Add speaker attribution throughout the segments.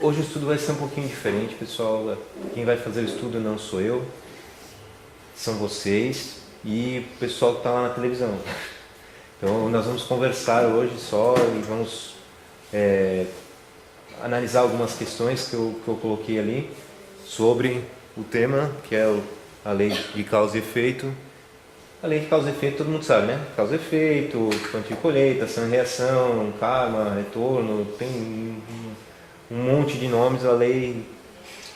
Speaker 1: Hoje o estudo vai ser um pouquinho diferente, pessoal. Quem vai fazer o estudo não sou eu, são vocês e o pessoal que está lá na televisão. Então nós vamos conversar hoje só e vamos analisar algumas questões que eu coloquei ali sobre o tema, que é a lei de causa e efeito. A lei de causa e efeito todo mundo sabe, né? Causa e efeito, plantio e colheita, ação e reação, karma, retorno, tem um monte de nomes a lei,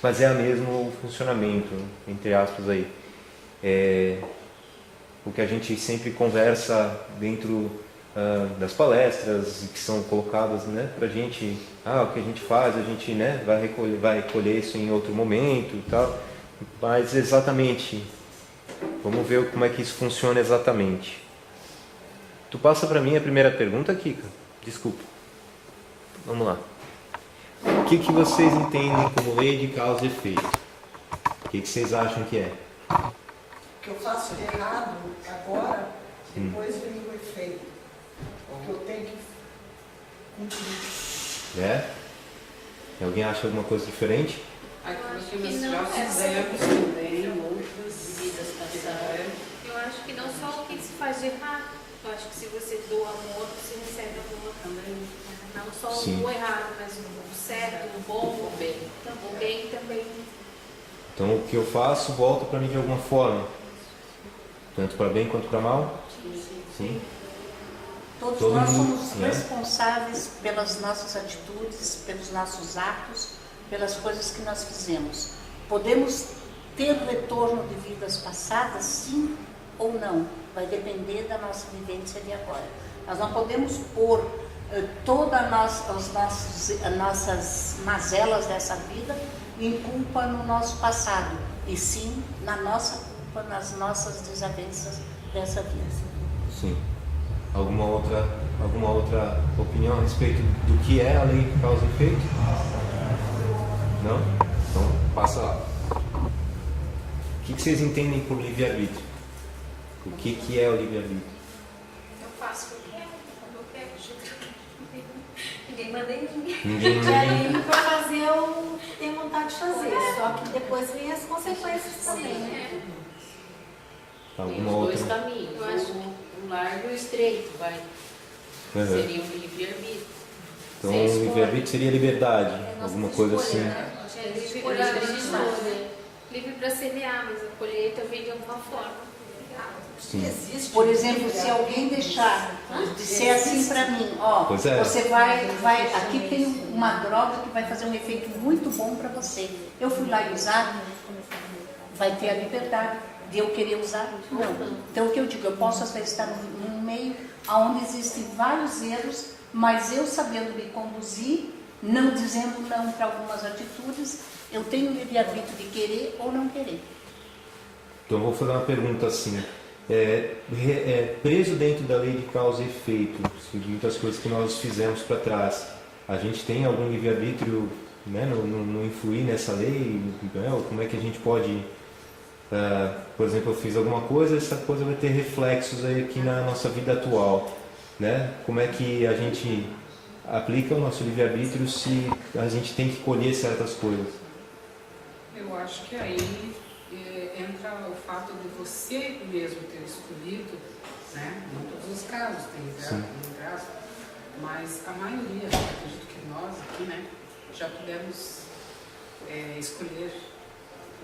Speaker 1: mas é a mesmo funcionamento, entre aspas aí. O que a gente sempre conversa dentro das palestras que são colocadas, né, pra gente, o que a gente faz, a gente, né, vai colher isso em outro momento e tal, mas exatamente, vamos ver como é que isso funciona exatamente. Tu passa para mim a primeira pergunta, Kika? Desculpa. Vamos lá. O que vocês entendem como lei de causa e efeito? O que vocês acham que é?
Speaker 2: O que eu faço de errado agora, depois vem o efeito. O que eu tenho que cumprir.
Speaker 1: Alguém acha alguma coisa diferente?
Speaker 3: Aquilo que nós já fizemos também, outras vidas passadas.
Speaker 4: Eu acho que não só o que se faz de errado. Eu acho que se você doa amor, você recebe amor também. Não só o errado, mas o certo, o bom, o bem. Então, o bem também.
Speaker 1: Então o que eu faço volta para mim de alguma forma. Tanto para bem quanto para mal? Sim.
Speaker 5: Todos nós somos responsáveis pelas nossas atitudes, pelos nossos atos, pelas coisas que nós fizemos. Podemos ter retorno de vidas passadas, sim ou não. Vai depender da nossa vivência de agora. Nós não podemos pôr todas as nossas mazelas dessa vida em culpa no nosso passado, e sim na nossa culpa, nas nossas desavenças dessa vida.
Speaker 1: Sim. Alguma outra opinião a respeito do que é a lei de causa e efeito? Não? Então, passa lá. O que vocês entendem por livre-arbítrio? O que é o livre-arbítrio?
Speaker 4: Eu faço o que eu quero, quando eu quero. Ninguém manda em mim.
Speaker 1: Ninguém
Speaker 6: E aí, para fazer, eu tenho vontade de fazer. Só que depois vem as consequências também, né?
Speaker 1: Alguma
Speaker 3: Tem os dois
Speaker 1: outra?
Speaker 3: caminhos,
Speaker 4: Eu acho
Speaker 3: o largo e o estreito, vai. Seria o livre-arbítrio.
Speaker 1: Então, o livre-arbítrio seria liberdade, alguma coisa assim.
Speaker 4: É livre para escolha. Livre para semear, mas a colheita vem de alguma forma.
Speaker 1: Sim.
Speaker 5: Por exemplo, se alguém deixar de ser assim para mim, você vai, aqui tem uma droga que vai fazer um efeito muito bom para você. Eu fui lá e usar, vai ter a liberdade de eu querer usar? Não. Então o que eu digo, eu posso até estar num meio onde existem vários erros, mas eu sabendo me conduzir, não dizendo não para algumas atitudes, eu tenho o livre-arbítrio de querer ou não querer.
Speaker 1: Então eu vou fazer uma pergunta assim. Preso dentro da lei de causa e efeito, muitas coisas que nós fizemos para trás, a gente tem algum livre-arbítrio, né, no influir nessa lei? Né? Como é que a gente pode, por exemplo, eu fiz alguma coisa, essa coisa vai ter reflexos aí aqui na nossa vida atual, né? Como é que a gente aplica o nosso livre-arbítrio se a gente tem que colher certas coisas?
Speaker 7: Eu acho que aí entra o fato de você mesmo ter escolhido, né? Não todos os casos, tem graça, mas a maioria, acredito que nós aqui, né, já pudemos escolher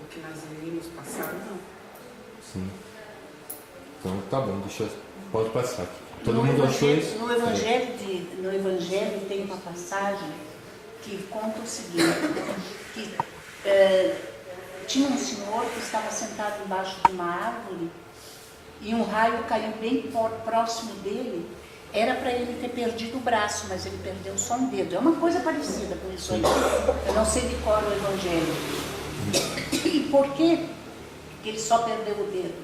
Speaker 7: o que nós iríamos passar ou não.
Speaker 1: Sim. Então tá bom, pode passar aqui. Todo mundo achou isso?
Speaker 5: No Evangelho tem uma passagem que conta o seguinte, que tinha um senhor que estava sentado embaixo de uma árvore e um raio caiu bem próximo dele. Era para ele ter perdido o braço, mas ele perdeu só um dedo. É uma coisa parecida com isso aí. Eu não sei de cor o Evangelho. E por que ele só perdeu o dedo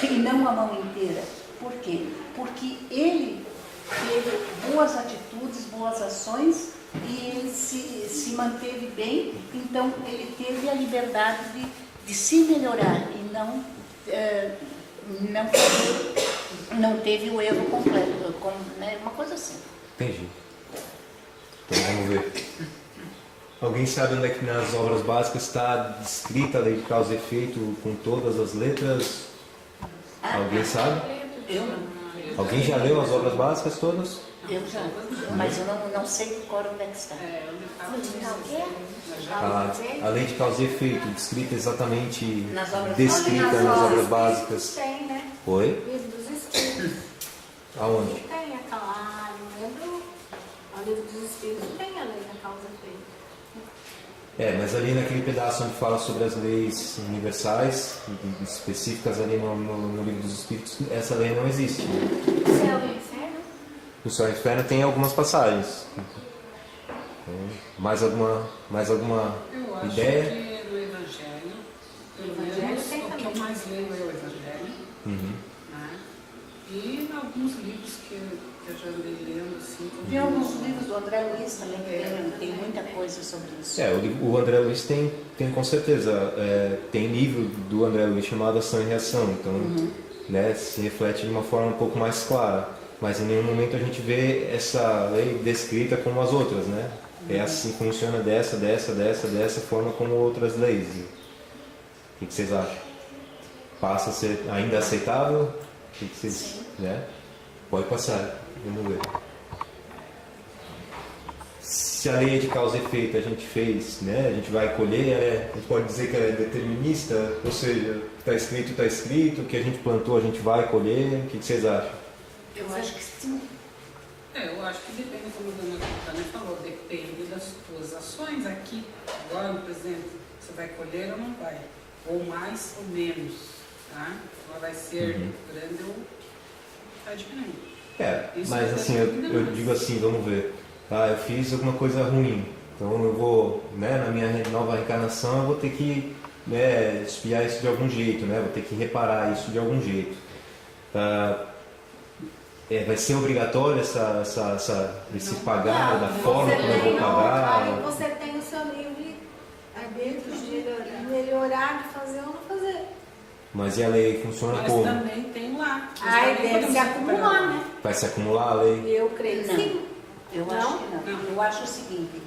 Speaker 5: e não a mão inteira? Por quê? Porque ele teve boas atitudes, boas ações, e ele se manteve bem, então ele teve a liberdade de se melhorar e não teve o erro completo, né? Uma coisa assim.
Speaker 1: Entendi. Então vamos ver. Alguém sabe onde é que nas obras básicas está descrita a lei de causa e efeito com todas as letras? Alguém sabe?
Speaker 5: Eu não.
Speaker 1: Alguém já leu as obras básicas todas?
Speaker 5: Eu já. Mas eu não sei agora onde é que está.
Speaker 1: A lei de causa e efeito, descrita exatamente,
Speaker 5: Nas obras
Speaker 1: descrita nas obras básicas.
Speaker 6: Tem, né?
Speaker 1: Oi?
Speaker 6: Livro dos Espíritos.
Speaker 1: Aonde?
Speaker 6: Tem aquela, não lembro. O livro dos Espíritos tem a lei da causa e efeito.
Speaker 1: Mas ali naquele pedaço onde fala sobre as leis universais, específicas ali no livro dos Espíritos, essa lei não existe.
Speaker 6: Céu e inferno?
Speaker 1: No Céu e Inferno tem algumas passagens. Mais alguma
Speaker 7: Eu acho
Speaker 1: ideia?
Speaker 7: que no Evangelho, pelo menos o que eu mais leio é o Evangelho.
Speaker 1: Uhum.
Speaker 7: Né? E alguns livros que eu já andei lendo, assim.
Speaker 5: Tem alguns livros do André Luiz também, que tem muita coisa sobre isso.
Speaker 1: O André Luiz tem com certeza. Tem livro do André Luiz chamado Ação e Reação, então né, se reflete de uma forma um pouco mais clara. Mas em nenhum momento a gente vê essa lei descrita como as outras, né? É assim, funciona dessa forma como outras leis. O que vocês acham? Passa a ser ainda aceitável? O que vocês, né? Pode passar, vamos ver. Se a lei é de causa e efeito a gente fez, né? A gente vai colher, a gente pode dizer que ela é determinista, ou seja, está escrito, o que a gente plantou a gente vai colher. O que vocês acham?
Speaker 5: Eu acho que sim.
Speaker 7: Eu acho que depende, como a dona Tânia falou, depende das tuas ações aqui. Agora, por exemplo, você vai colher ou não vai? Ou mais ou menos, tá? Ela vai ser grande ou vai diminuindo. Isso
Speaker 1: Mas assim, eu digo assim, vamos ver. Eu fiz alguma coisa ruim, então eu vou, né, na minha nova reencarnação, eu vou ter que, né, espiar isso de algum jeito, né? Vou ter que reparar isso de algum jeito. Vai ser obrigatório esse pagar, da forma como eu vou pagar?
Speaker 6: Aí você tem o seu livre arbítrio de melhorar, de fazer ou não fazer.
Speaker 1: Mas e a lei funciona
Speaker 7: Mas
Speaker 1: como?
Speaker 7: também tem lá.
Speaker 6: Aí deve se acumular, né?
Speaker 1: Vai se acumular a lei?
Speaker 6: Eu creio que sim.
Speaker 5: Eu acho que não. Eu acho o seguinte,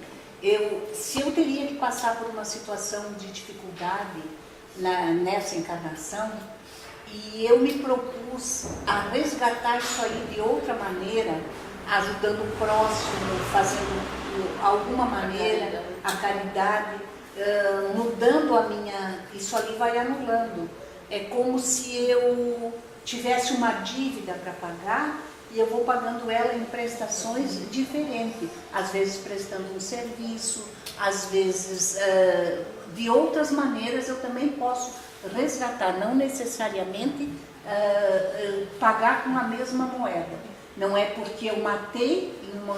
Speaker 5: se eu teria que passar por uma situação de dificuldade nessa encarnação, e eu me propus a resgatar isso aí de outra maneira, ajudando o próximo, fazendo alguma maneira a caridade, mudando a minha... Isso ali vai anulando. É como se eu tivesse uma dívida para pagar e eu vou pagando ela em prestações diferentes. Às vezes prestando um serviço, às vezes de outras maneiras eu também posso resgatar, não necessariamente pagar com a mesma moeda. Não é porque eu matei em uma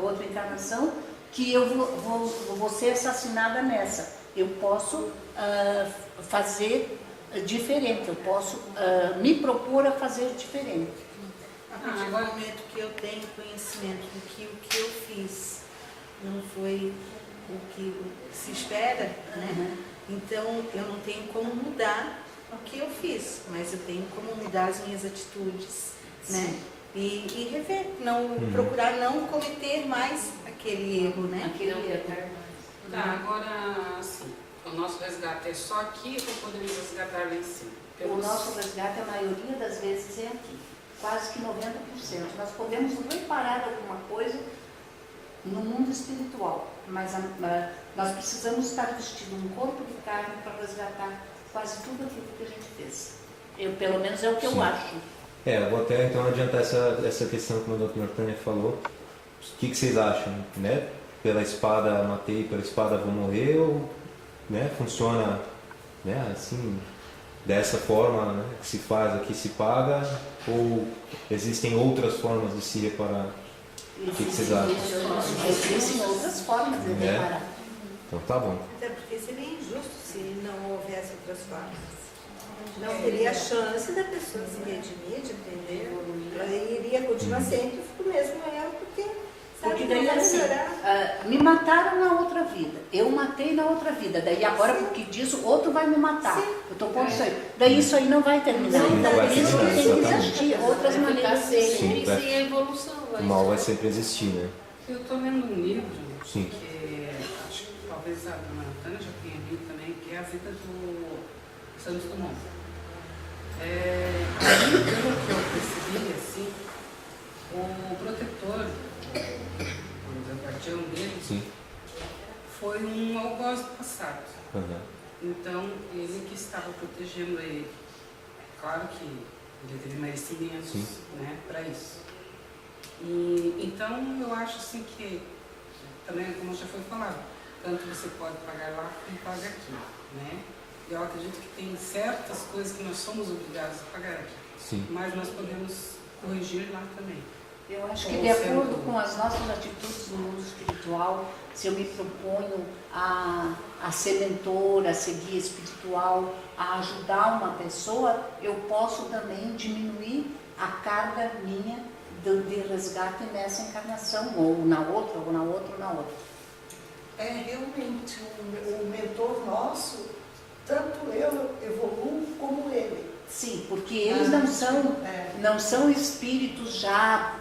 Speaker 5: outra encarnação que eu vou ser assassinada nessa. Eu posso fazer diferente, eu posso me propor a fazer diferente.
Speaker 8: A partir do momento que eu tenho conhecimento do que o que eu fiz não foi o que se espera, né? Então eu não tenho como mudar o que eu fiz, mas eu tenho como mudar as minhas atitudes, né? E rever, procurar não cometer mais aquele erro, né?
Speaker 7: Tá, agora assim, o nosso resgate é só aqui ou podemos resgatar lá em cima?
Speaker 5: O nosso resgate, a maioria das vezes, é aqui. Quase que 90%. Nós podemos reparar alguma coisa no mundo espiritual, mas nós precisamos estar vestido um corpo de carne para resgatar quase tudo aquilo que a gente fez. Pelo menos é o que eu acho.
Speaker 1: Eu vou até então adiantar essa questão que a doutora Tânia falou. O que vocês acham, né? Pela espada matei, pela espada vou morrer, ou, né, funciona, né, assim, dessa forma, né, que se faz aqui, se paga, ou existem outras formas de se reparar? O que vocês acham?
Speaker 5: Existem outras formas de reparar.
Speaker 1: Então tá bom.
Speaker 8: Até porque seria injusto se não houvesse outras formas. Não teria a chance da pessoa se redimir, de entender. Ela iria continuar sempre o mesmo erro, porque
Speaker 5: daí assim, me mataram na outra vida, eu matei na outra vida, daí agora porque disso, outro vai me matar. Eu estou pondo isso aí. Daí isso aí não vai terminar. Então por isso que tem que existir outras maneiras de ser.
Speaker 4: Sim, a evolução.
Speaker 1: O mal vai sempre existir, né?
Speaker 7: Eu estou lendo um livro
Speaker 1: Sim.
Speaker 7: que acho que talvez a dona Tânia já tenha lido também, que é a vida do Santos Dumont. Pelo que eu percebi, assim, o protetor, vamos dizer, o guardião dele,
Speaker 1: Sim.
Speaker 7: foi um algoz do passado.
Speaker 1: Uhum.
Speaker 7: Então, ele que estava protegendo ele. Claro que ele teve merecimentos, né, para isso. E, então, eu acho assim que, também, como já foi falado, tanto você pode pagar lá como paga aqui, né? Eu acredito que tem certas coisas que nós somos obrigados a pagar aqui.
Speaker 1: Sim.
Speaker 7: Mas nós podemos corrigir lá também.
Speaker 5: Eu acho que de acordo com as nossas atitudes no mundo espiritual, se eu me proponho a ser mentora, a ser guia espiritual, a ajudar uma pessoa, eu posso também diminuir a carga minha de resgate nessa encarnação, ou na outra, ou na outra, ou na outra.
Speaker 2: Realmente, o mentor nosso, tanto eu evoluo como ele.
Speaker 5: Sim, porque eles não são espíritos já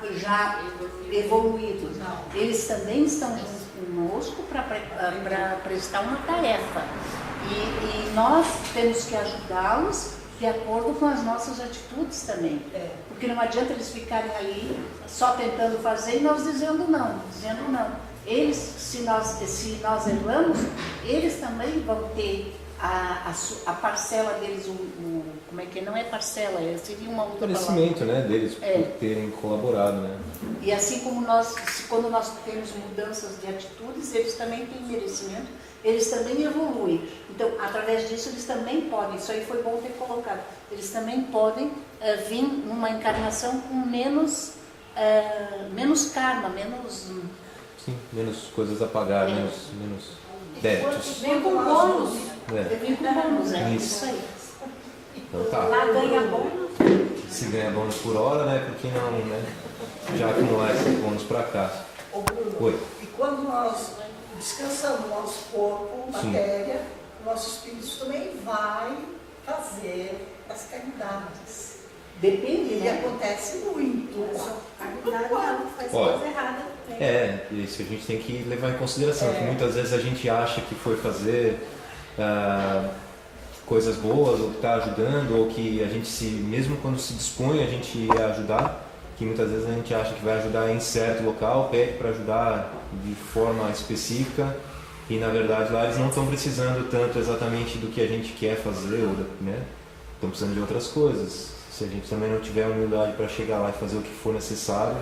Speaker 5: evoluídos.
Speaker 2: Não.
Speaker 5: Eles também estão junto conosco para prestar uma tarefa. E nós temos que ajudá-los de acordo com as nossas atitudes também. Porque não adianta eles ficarem ali só tentando fazer e nós dizendo não. Eles, se nós erramos, eles também vão ter a parcela deles, como é que não é parcela, seria uma outra
Speaker 1: Merecimento,
Speaker 5: palavra.
Speaker 1: né, deles por terem colaborado, né?
Speaker 5: E assim como quando nós temos mudanças de atitudes, eles também têm merecimento, eles também evoluem. Então, através disso, eles também podem, isso aí foi bom ter colocado, eles também podem vir numa encarnação com menos karma,
Speaker 1: menos coisas a pagar, menos débitos.
Speaker 6: Vem com bônus.
Speaker 5: Vem com bônus, isso aí.
Speaker 1: Então tá.
Speaker 6: Lá ganha bônus.
Speaker 1: Se ganha bônus por hora, né? Por que não, né? Já acumular esse bônus para cá.
Speaker 2: Ô Bruno,
Speaker 1: Oi.
Speaker 2: e quando nós descansamos nosso corpo, matéria, nosso espírito também vai fazer as caridades.
Speaker 5: Depende,
Speaker 2: E
Speaker 5: né?
Speaker 2: acontece muito.
Speaker 6: Caridade não faz
Speaker 1: Olha,
Speaker 6: coisa errada.
Speaker 1: Isso a gente tem que levar em consideração, que muitas vezes a gente acha que foi fazer coisas boas, ou que está ajudando, ou que a gente mesmo quando se dispõe a gente ia ajudar, que muitas vezes a gente acha que vai ajudar em certo local, pede para ajudar de forma específica, e na verdade lá eles não estão precisando tanto exatamente do que a gente quer fazer, ou, né? Estão precisando de outras coisas. Se a gente também não tiver humildade para chegar lá e fazer o que for necessário,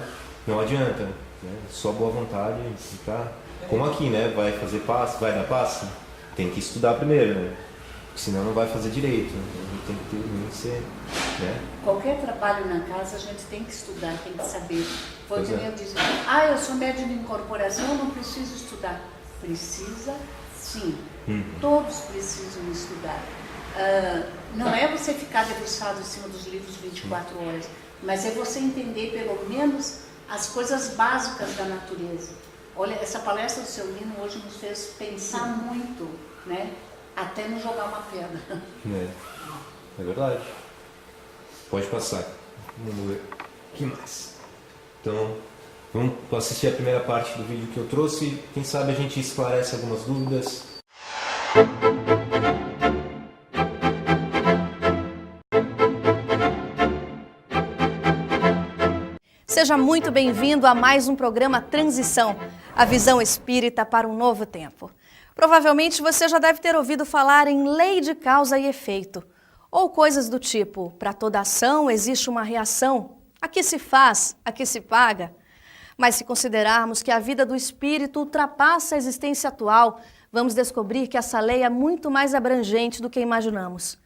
Speaker 1: não adianta, né? Só boa vontade, tá? Como aqui, né? Vai fazer passe, vai dar passe, tem que estudar primeiro, né? Senão não vai fazer direito, né? A gente tem que ser, né?
Speaker 5: Qualquer trabalho na casa a gente tem que estudar, tem que saber. Foi o que eu disse, eu sou médium de incorporação, eu não preciso estudar. Precisa sim, todos precisam estudar. Não é você ficar debruçado em cima dos livros 24 horas, mas é você entender pelo menos as coisas básicas da natureza. Olha, essa palestra do seu Lino hoje nos fez pensar muito, né? Até não jogar uma pedra.
Speaker 1: É verdade. Pode passar. Vamos ver. O que mais? Então, vamos assistir a primeira parte do vídeo que eu trouxe. Quem sabe a gente esclarece algumas dúvidas.
Speaker 9: Seja muito bem-vindo a mais um programa Transição, a visão espírita para um novo tempo. Provavelmente você já deve ter ouvido falar em lei de causa e efeito, ou coisas do tipo, para toda ação existe uma reação, a que se faz, a que se paga. Mas se considerarmos que a vida do espírito ultrapassa a existência atual, vamos descobrir que essa lei é muito mais abrangente do que imaginamos.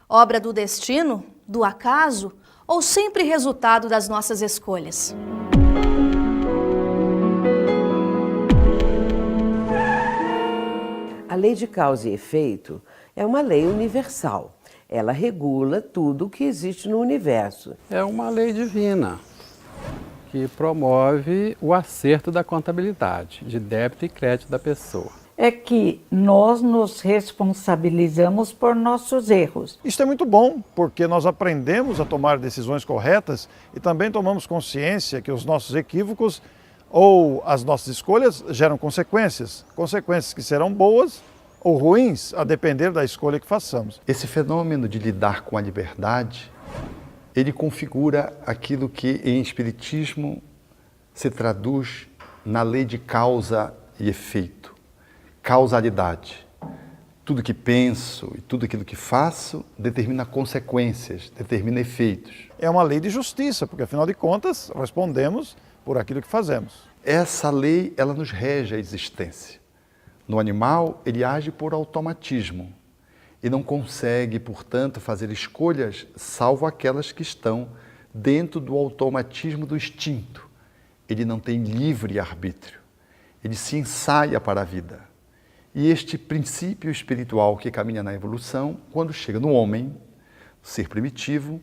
Speaker 9: Obra do destino, do acaso, ou sempre resultado das nossas escolhas?
Speaker 10: A lei de causa e efeito é uma lei universal. Ela regula tudo o que existe no universo.
Speaker 11: É uma lei divina que promove o acerto da contabilidade, de débito e crédito da pessoa.
Speaker 12: É que nós nos responsabilizamos por nossos erros.
Speaker 13: Isso é muito bom, porque nós aprendemos a tomar decisões corretas e também tomamos consciência que os nossos equívocos ou as nossas escolhas geram consequências, consequências que serão boas ou ruins, a depender da escolha que façamos.
Speaker 14: Esse fenômeno de lidar com a liberdade, ele configura aquilo que em espiritismo se traduz na lei de causa e efeito, causalidade. Tudo que penso e tudo aquilo que faço determina consequências, determina efeitos.
Speaker 13: É uma lei de justiça, porque afinal de contas respondemos por aquilo que fazemos.
Speaker 14: Essa lei, ela nos rege a existência. No animal, ele age por automatismo e não consegue, portanto, fazer escolhas salvo aquelas que estão dentro do automatismo do instinto. Ele não tem livre arbítrio, ele se ensaia para a vida. E este princípio espiritual que caminha na evolução, quando chega no homem, ser primitivo,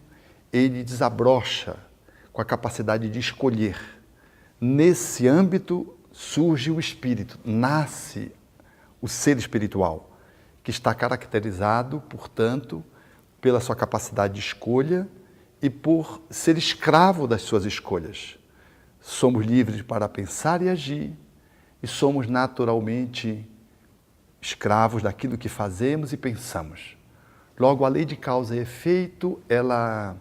Speaker 14: ele desabrocha com a capacidade de escolher. Nesse âmbito surge o espírito, nasce o ser espiritual, que está caracterizado, portanto, pela sua capacidade de escolha e por ser escravo das suas escolhas. Somos livres para pensar e agir e somos naturalmente escravos daquilo que fazemos e pensamos. Logo, a lei de causa e efeito, ela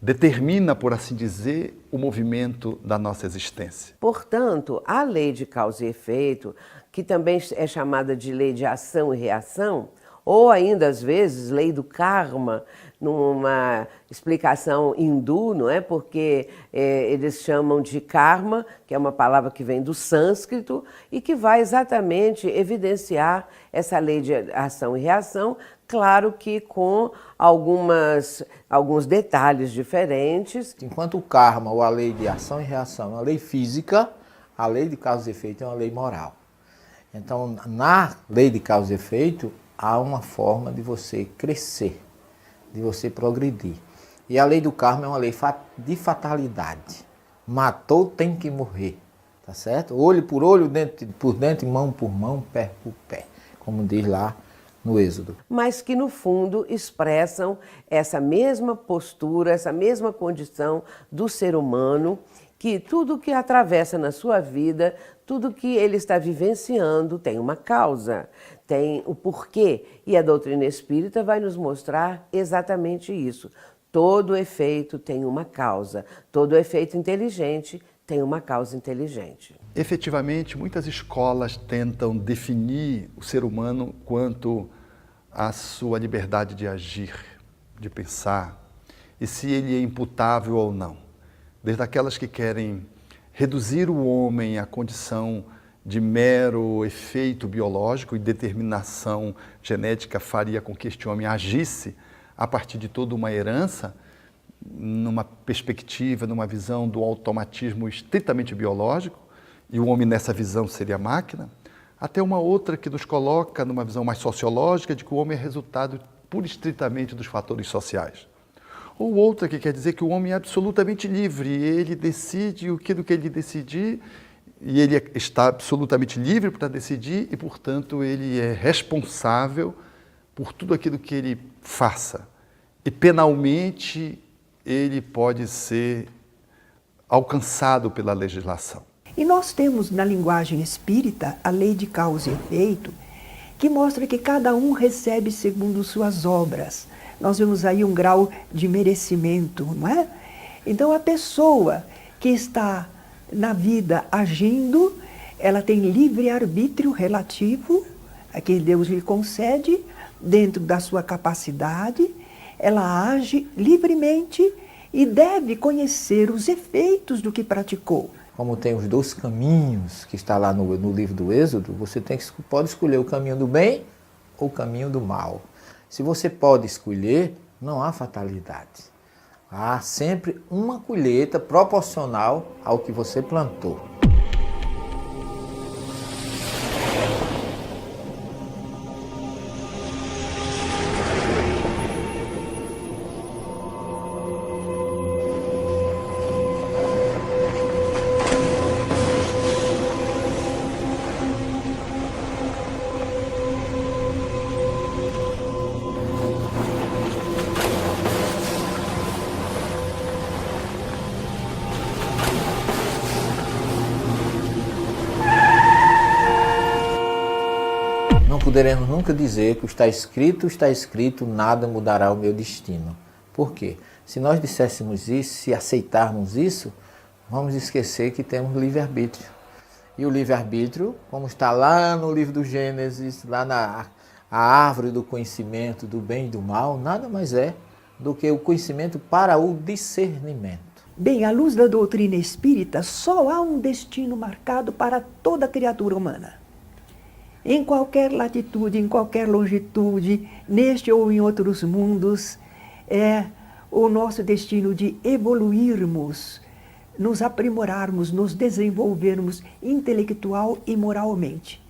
Speaker 14: determina, por assim dizer, o movimento da nossa existência.
Speaker 10: Portanto, a lei de causa e efeito, que também é chamada de lei de ação e reação, ou ainda às vezes lei do karma, numa explicação hindu, não é? Porque eles chamam de karma, que é uma palavra que vem do sânscrito e que vai exatamente evidenciar essa lei de ação e reação, claro que com alguns detalhes diferentes.
Speaker 15: Enquanto o karma, ou a lei de ação e reação, é uma lei física, a lei de causa e efeito é uma lei moral. Então, na lei de causa e efeito, há uma forma de você crescer, de você progredir. E a lei do karma é uma lei de fatalidade. Matou, tem que morrer, tá certo? Olho por olho, dente por dente, mão por mão, pé por pé, como diz lá no Êxodo.
Speaker 10: Mas que no fundo expressam essa mesma postura, essa mesma condição do ser humano, que tudo que atravessa na sua vida, tudo que ele está vivenciando tem uma causa, tem o porquê. E a doutrina espírita vai nos mostrar exatamente isso. Todo efeito tem uma causa, todo efeito inteligente tem uma causa inteligente.
Speaker 14: Efetivamente, muitas escolas tentam definir o ser humano quanto à sua liberdade de agir, de pensar, e se ele é imputável ou não. Desde aquelas que querem reduzir o homem à condição de mero efeito biológico e determinação genética faria com que este homem agisse a partir de toda uma herança, numa perspectiva, numa visão do automatismo estritamente biológico, e o homem nessa visão seria máquina, até uma outra que nos coloca numa visão mais sociológica de que o homem é resultado pura e estritamente dos fatores sociais. Ou outra que quer dizer que o homem é absolutamente livre, ele decide aquilo que ele decidir, e ele está absolutamente livre para decidir e, portanto, ele é responsável por tudo aquilo que ele faça. E penalmente ele pode ser alcançado pela legislação.
Speaker 16: E nós temos na linguagem espírita a lei de causa e efeito, que mostra que cada um recebe segundo suas obras. Nós vemos aí um grau de merecimento, não é? Então a pessoa que está na vida agindo, ela tem livre-arbítrio relativo, a que Deus lhe concede, dentro da sua capacidade, ela age livremente e deve conhecer os efeitos do que praticou.
Speaker 15: Como tem os dois caminhos que está lá no livro do Êxodo, você pode escolher o caminho do bem ou o caminho do mal. Se você pode escolher, não há fatalidade. Há sempre uma colheita proporcional ao que você plantou. poderemos nunca dizer que o está escrito, nada mudará o meu destino. Por quê? Se nós disséssemos isso, se aceitarmos isso, vamos esquecer que temos livre-arbítrio. E o livre-arbítrio, como está lá no livro do Gênesis, lá na árvore do conhecimento do bem e do mal, nada mais é do que o conhecimento para o discernimento.
Speaker 16: Bem, à luz da doutrina espírita, só há um destino marcado para toda criatura humana. Em qualquer latitude, em qualquer longitude, neste ou em outros mundos, é o nosso destino de evoluirmos, nos aprimorarmos, nos desenvolvermos intelectual e moralmente.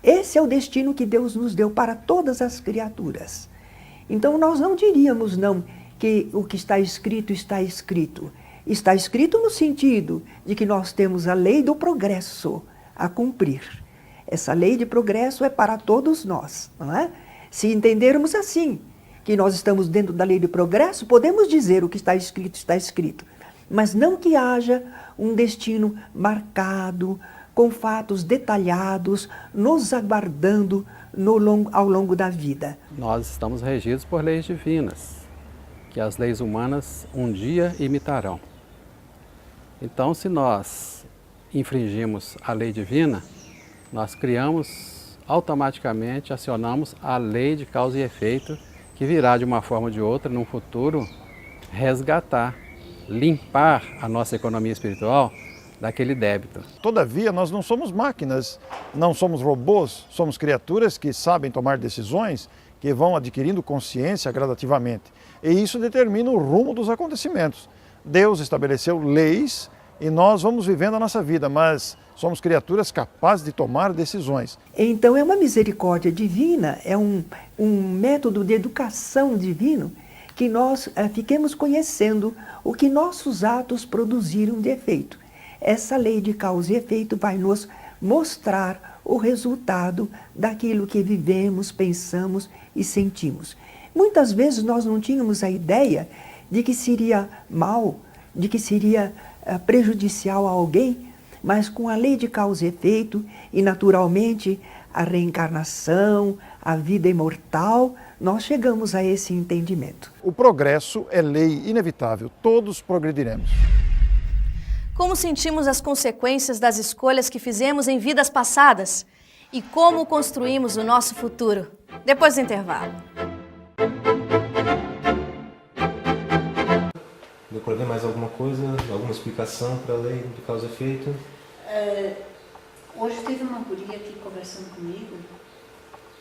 Speaker 16: Esse é o destino que Deus nos deu para todas as criaturas. Então nós não diríamos não que o que está escrito está escrito. Está escrito no sentido de que nós temos a lei do progresso a cumprir. Essa lei de progresso é para todos nós, não é? Se entendermos assim, que nós estamos dentro da lei de progresso, podemos dizer o que está escrito, mas não que haja um destino marcado, com fatos detalhados, nos aguardando ao longo da vida.
Speaker 11: Nós estamos regidos por leis divinas, que as leis humanas um dia imitarão. Então, se nós infringimos a lei divina, nós criamos, automaticamente acionamos a lei de causa e efeito, que virá de uma forma ou de outra, num futuro, resgatar, limpar a nossa economia espiritual daquele débito.
Speaker 13: Todavia, nós não somos máquinas, não somos robôs, somos criaturas que sabem tomar decisões, que vão adquirindo consciência gradativamente. E isso determina o rumo dos acontecimentos. Deus estabeleceu leis e nós vamos vivendo a nossa vida, mas somos criaturas capazes de tomar decisões.
Speaker 16: Então é uma misericórdia divina, é um método de educação divino que nós fiquemos conhecendo o que nossos atos produziram de efeito. Essa lei de causa e efeito vai nos mostrar o resultado daquilo que vivemos, pensamos e sentimos. Muitas vezes nós não tínhamos a ideia de que seria mal, de que seria prejudicial a alguém, mas com a lei de causa e efeito e naturalmente a reencarnação, a vida imortal, nós chegamos a esse entendimento.
Speaker 13: O progresso é lei inevitável, todos progrediremos.
Speaker 9: Como sentimos as consequências das escolhas que fizemos em vidas passadas e como construímos o nosso futuro? Depois do intervalo.
Speaker 1: Deu para ver mais alguma coisa, alguma explicação para a lei de causa e efeito?
Speaker 5: Hoje teve uma guria aqui conversando comigo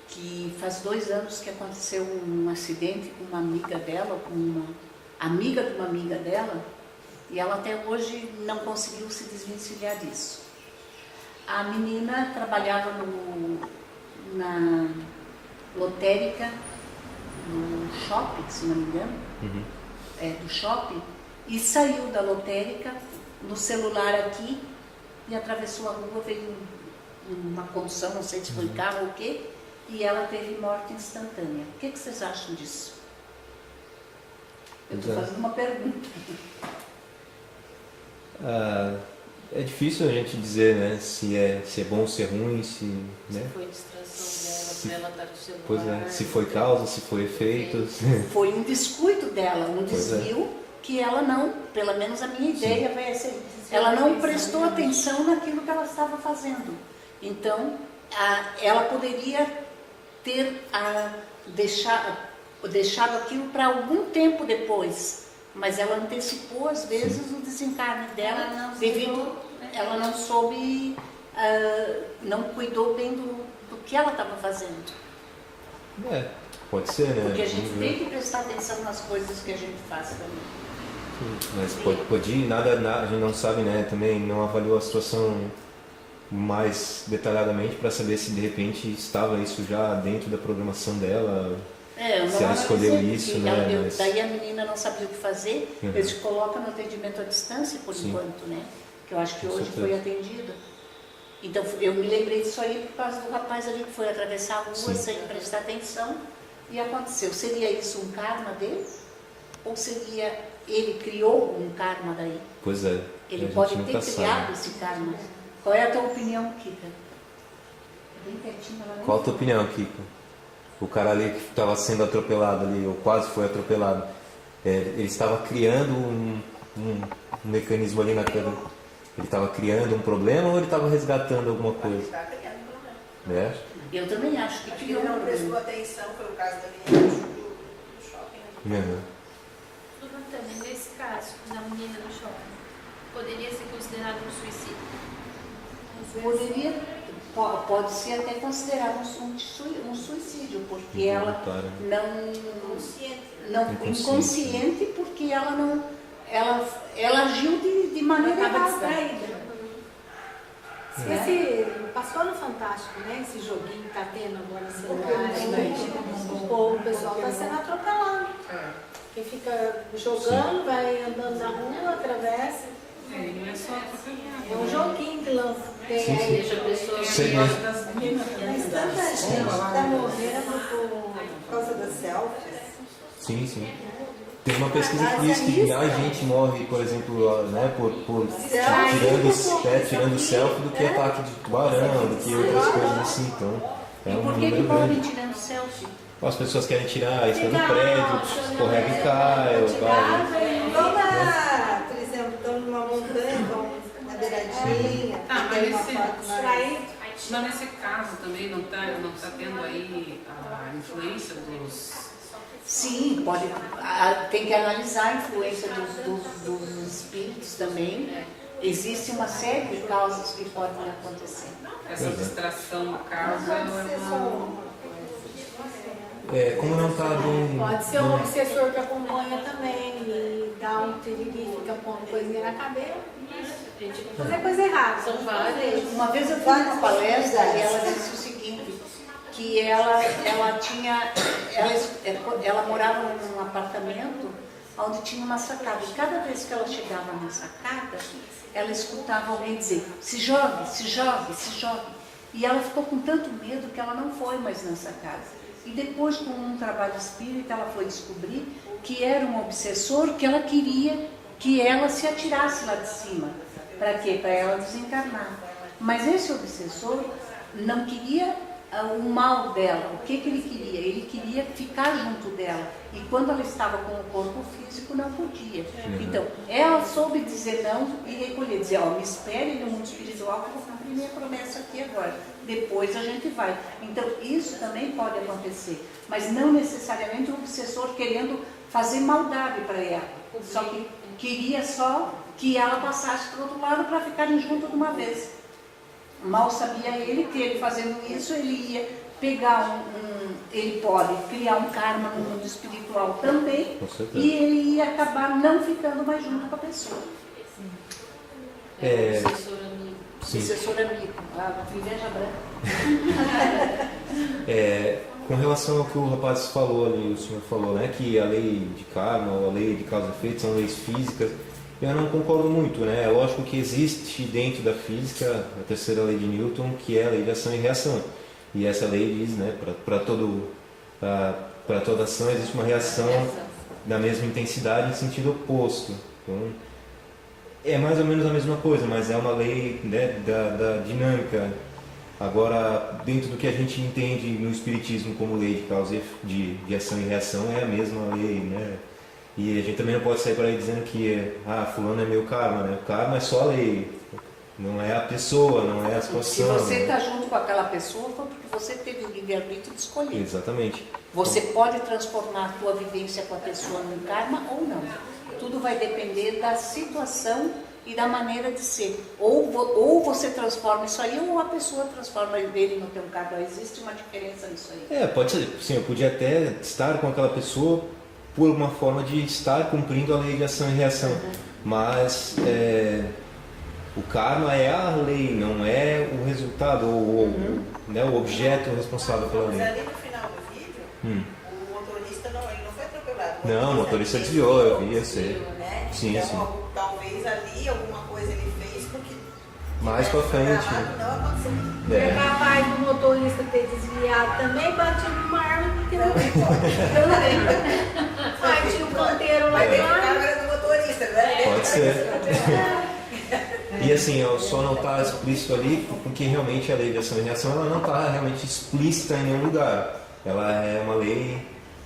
Speaker 5: que faz 2 anos que aconteceu um acidente com uma amiga dela, com uma amiga de uma amiga dela, e ela até hoje não conseguiu se desvencilhar disso. A menina trabalhava na lotérica, no shopping, se não me engano, do shopping, e saiu da lotérica no celular aqui e atravessou a rua, veio uma condução, não sei se foi carro ou o quê, e ela teve morte instantânea. O que vocês acham disso? Eu estou fazendo uma pergunta.
Speaker 1: É difícil a gente dizer, né, se é bom ou se é ruim, se
Speaker 3: foi distração dela, para ela estar com o celular.
Speaker 1: Pois é, se foi causa, se foi efeito.
Speaker 5: Foi um descuido dela, um desvio que ela não, pelo menos a minha ideia vai ser, ela não prestou atenção naquilo que ela estava fazendo. Então, ela poderia ter deixado aquilo para algum tempo depois, mas ela antecipou, às vezes, o desencarne dela, devido ela não soube, não cuidou bem do que ela estava fazendo.
Speaker 1: Pode ser, né?
Speaker 5: Porque a gente tem que prestar atenção nas coisas que a gente faz também.
Speaker 1: Mas pode ir, nada, a gente não sabe, né? Também não avaliou a situação mais detalhadamente para saber se de repente estava isso já dentro da programação dela, se ela escolheu isso, né?
Speaker 5: Daí a menina não sabia o que fazer, eles colocam no atendimento à distância por enquanto, né? Que eu acho que hoje foi atendida. Então eu me lembrei disso aí por causa do rapaz ali que foi atravessar a rua sem prestar atenção e aconteceu. Seria isso um karma dele? Ou seria ele criou um karma daí?
Speaker 1: Pois é.
Speaker 5: Ele pode ter criado esse karma. Qual é a tua opinião, Kika?
Speaker 1: Qual a tua opinião, Kiko? O cara ali que estava sendo atropelado ali, ou quase foi atropelado, ele estava criando um mecanismo ali na câmera. Ele estava criando um problema ou ele estava resgatando alguma coisa?
Speaker 5: Ele estava criando um problema.
Speaker 1: Né?
Speaker 5: Eu também acho que criou um
Speaker 2: não
Speaker 5: problema.
Speaker 2: prestou atenção, foi o caso da menina do shopping.
Speaker 4: Também nesse caso da menina no shopping, poderia ser considerado um suicídio?
Speaker 5: Pode ser até considerado um suicídio, porque ela não inconsciente, porque ela agiu de maneira
Speaker 6: Estava
Speaker 5: errada.
Speaker 6: distraída. Passou no Fantástico, né? Esse joguinho que tá tendo agora no celular. O pessoal está sendo atropelado. Quem fica jogando, vai andando na rua, atravessa.
Speaker 7: Não é só atropelar.
Speaker 6: É um joguinho que lança.
Speaker 7: Deixa a pessoa das minas.
Speaker 2: Mas tanta gente está morrendo por causa das selfies.
Speaker 1: Sim, sim. Tem uma pesquisa que diz que mais gente morre, por exemplo, né, por tirando selfie do que ataque de tubarão, do que outras coisas assim. Então, é um
Speaker 5: Por que
Speaker 1: número
Speaker 5: podem
Speaker 1: grande.
Speaker 5: tirando selfie?
Speaker 1: As pessoas querem tirar, está no prédio, escorrega e cai,
Speaker 2: Por exemplo, estão numa montanha, vão na beiradinha,
Speaker 7: Mas nesse caso também não tá tendo aí a influência dos...
Speaker 5: Sim, tem que analisar a influência dos espíritos também. Existe uma série de causas que podem acontecer.
Speaker 7: Essa distração, no caso,
Speaker 1: como não está bem...
Speaker 6: Pode ser um obsessor que acompanha também e dá um tiriri, fica pondo coisinha na cabeça. Fazer coisa errada.
Speaker 5: São várias. Uma vez eu fui numa palestra e ela disse o seguinte, que ela morava num apartamento onde tinha uma sacada. E cada vez que ela chegava na sacada, ela escutava alguém dizer, se jogue, se jogue, se jogue. E ela ficou com tanto medo que ela não foi mais nessa casa. E depois, com um trabalho espírita, ela foi descobrir que era um obsessor que ela queria que ela se atirasse lá de cima. Para quê? Para ela desencarnar. Mas esse obsessor não queria o mal dela. O que ele queria? Ele queria ficar junto dela. E quando ela estava com o corpo físico, não podia. Então, ela soube dizer não e recolher. Dizer, me espere no mundo espiritual que eu vou cumprir minha promessa aqui agora. Depois a gente vai. Então, isso também pode acontecer. Mas não necessariamente o obsessor querendo fazer maldade para ela. Só que queria só que ela passasse para o outro lado para ficarem juntos de uma vez. Mal sabia ele que ele fazendo isso, ele ia pegar ele pode criar um karma no mundo espiritual também, e ele ia acabar não ficando mais junto com a pessoa. Obsessor amigo, a inveja branca.
Speaker 1: Com relação ao que o rapaz falou ali, o senhor falou, né, que a lei de karma ou a lei de causa e efeito são leis físicas. Eu não concordo muito, né? É lógico que existe dentro da física a terceira lei de Newton, que é a lei de ação e reação. E essa lei diz, né, para toda ação existe uma reação da mesma intensidade em sentido oposto. Então, é mais ou menos a mesma coisa, mas é uma lei, né, da dinâmica. Agora, dentro do que a gente entende no Espiritismo como lei de causa de ação e reação, é a mesma lei, né? E a gente também não pode sair por aí dizendo que fulano é meu karma, né? O karma é só a lei, não é a pessoa, não é a situação.
Speaker 5: Se você está junto com aquela pessoa, foi porque você teve o livre-arbítrio de escolher.
Speaker 1: Exatamente.
Speaker 5: Você pode transformar a tua vivência com a pessoa num karma ou não. Tudo vai depender da situação e da maneira de ser. Ou você transforma isso aí, ou a pessoa transforma ele no teu karma. Existe uma diferença nisso aí.
Speaker 1: Pode ser. Sim, eu podia até estar com aquela pessoa por uma forma de estar cumprindo a lei de ação e reação. Mas o karma é a lei, não é o resultado, né, o objeto responsável pela lei.
Speaker 2: Mas ali no final do vídeo, o motorista não foi atropelado.
Speaker 1: Não, o motorista desviou, eu vi, eu sei.
Speaker 2: Né?
Speaker 1: Sim,
Speaker 2: então,
Speaker 1: sim.
Speaker 2: talvez ali alguma coisa ele fez porque...
Speaker 1: Mais pra frente.
Speaker 2: Não aconteceu.
Speaker 6: É capaz do motorista ter desviado também, batido numa árvore que não tinha um canteiro lá
Speaker 2: Mas
Speaker 6: dentro.
Speaker 2: a câmera do motorista, né?
Speaker 1: Pode ser. E assim, só não está explícito ali porque realmente a lei de ação e reação ela não está realmente explícita em nenhum lugar. Ela é uma lei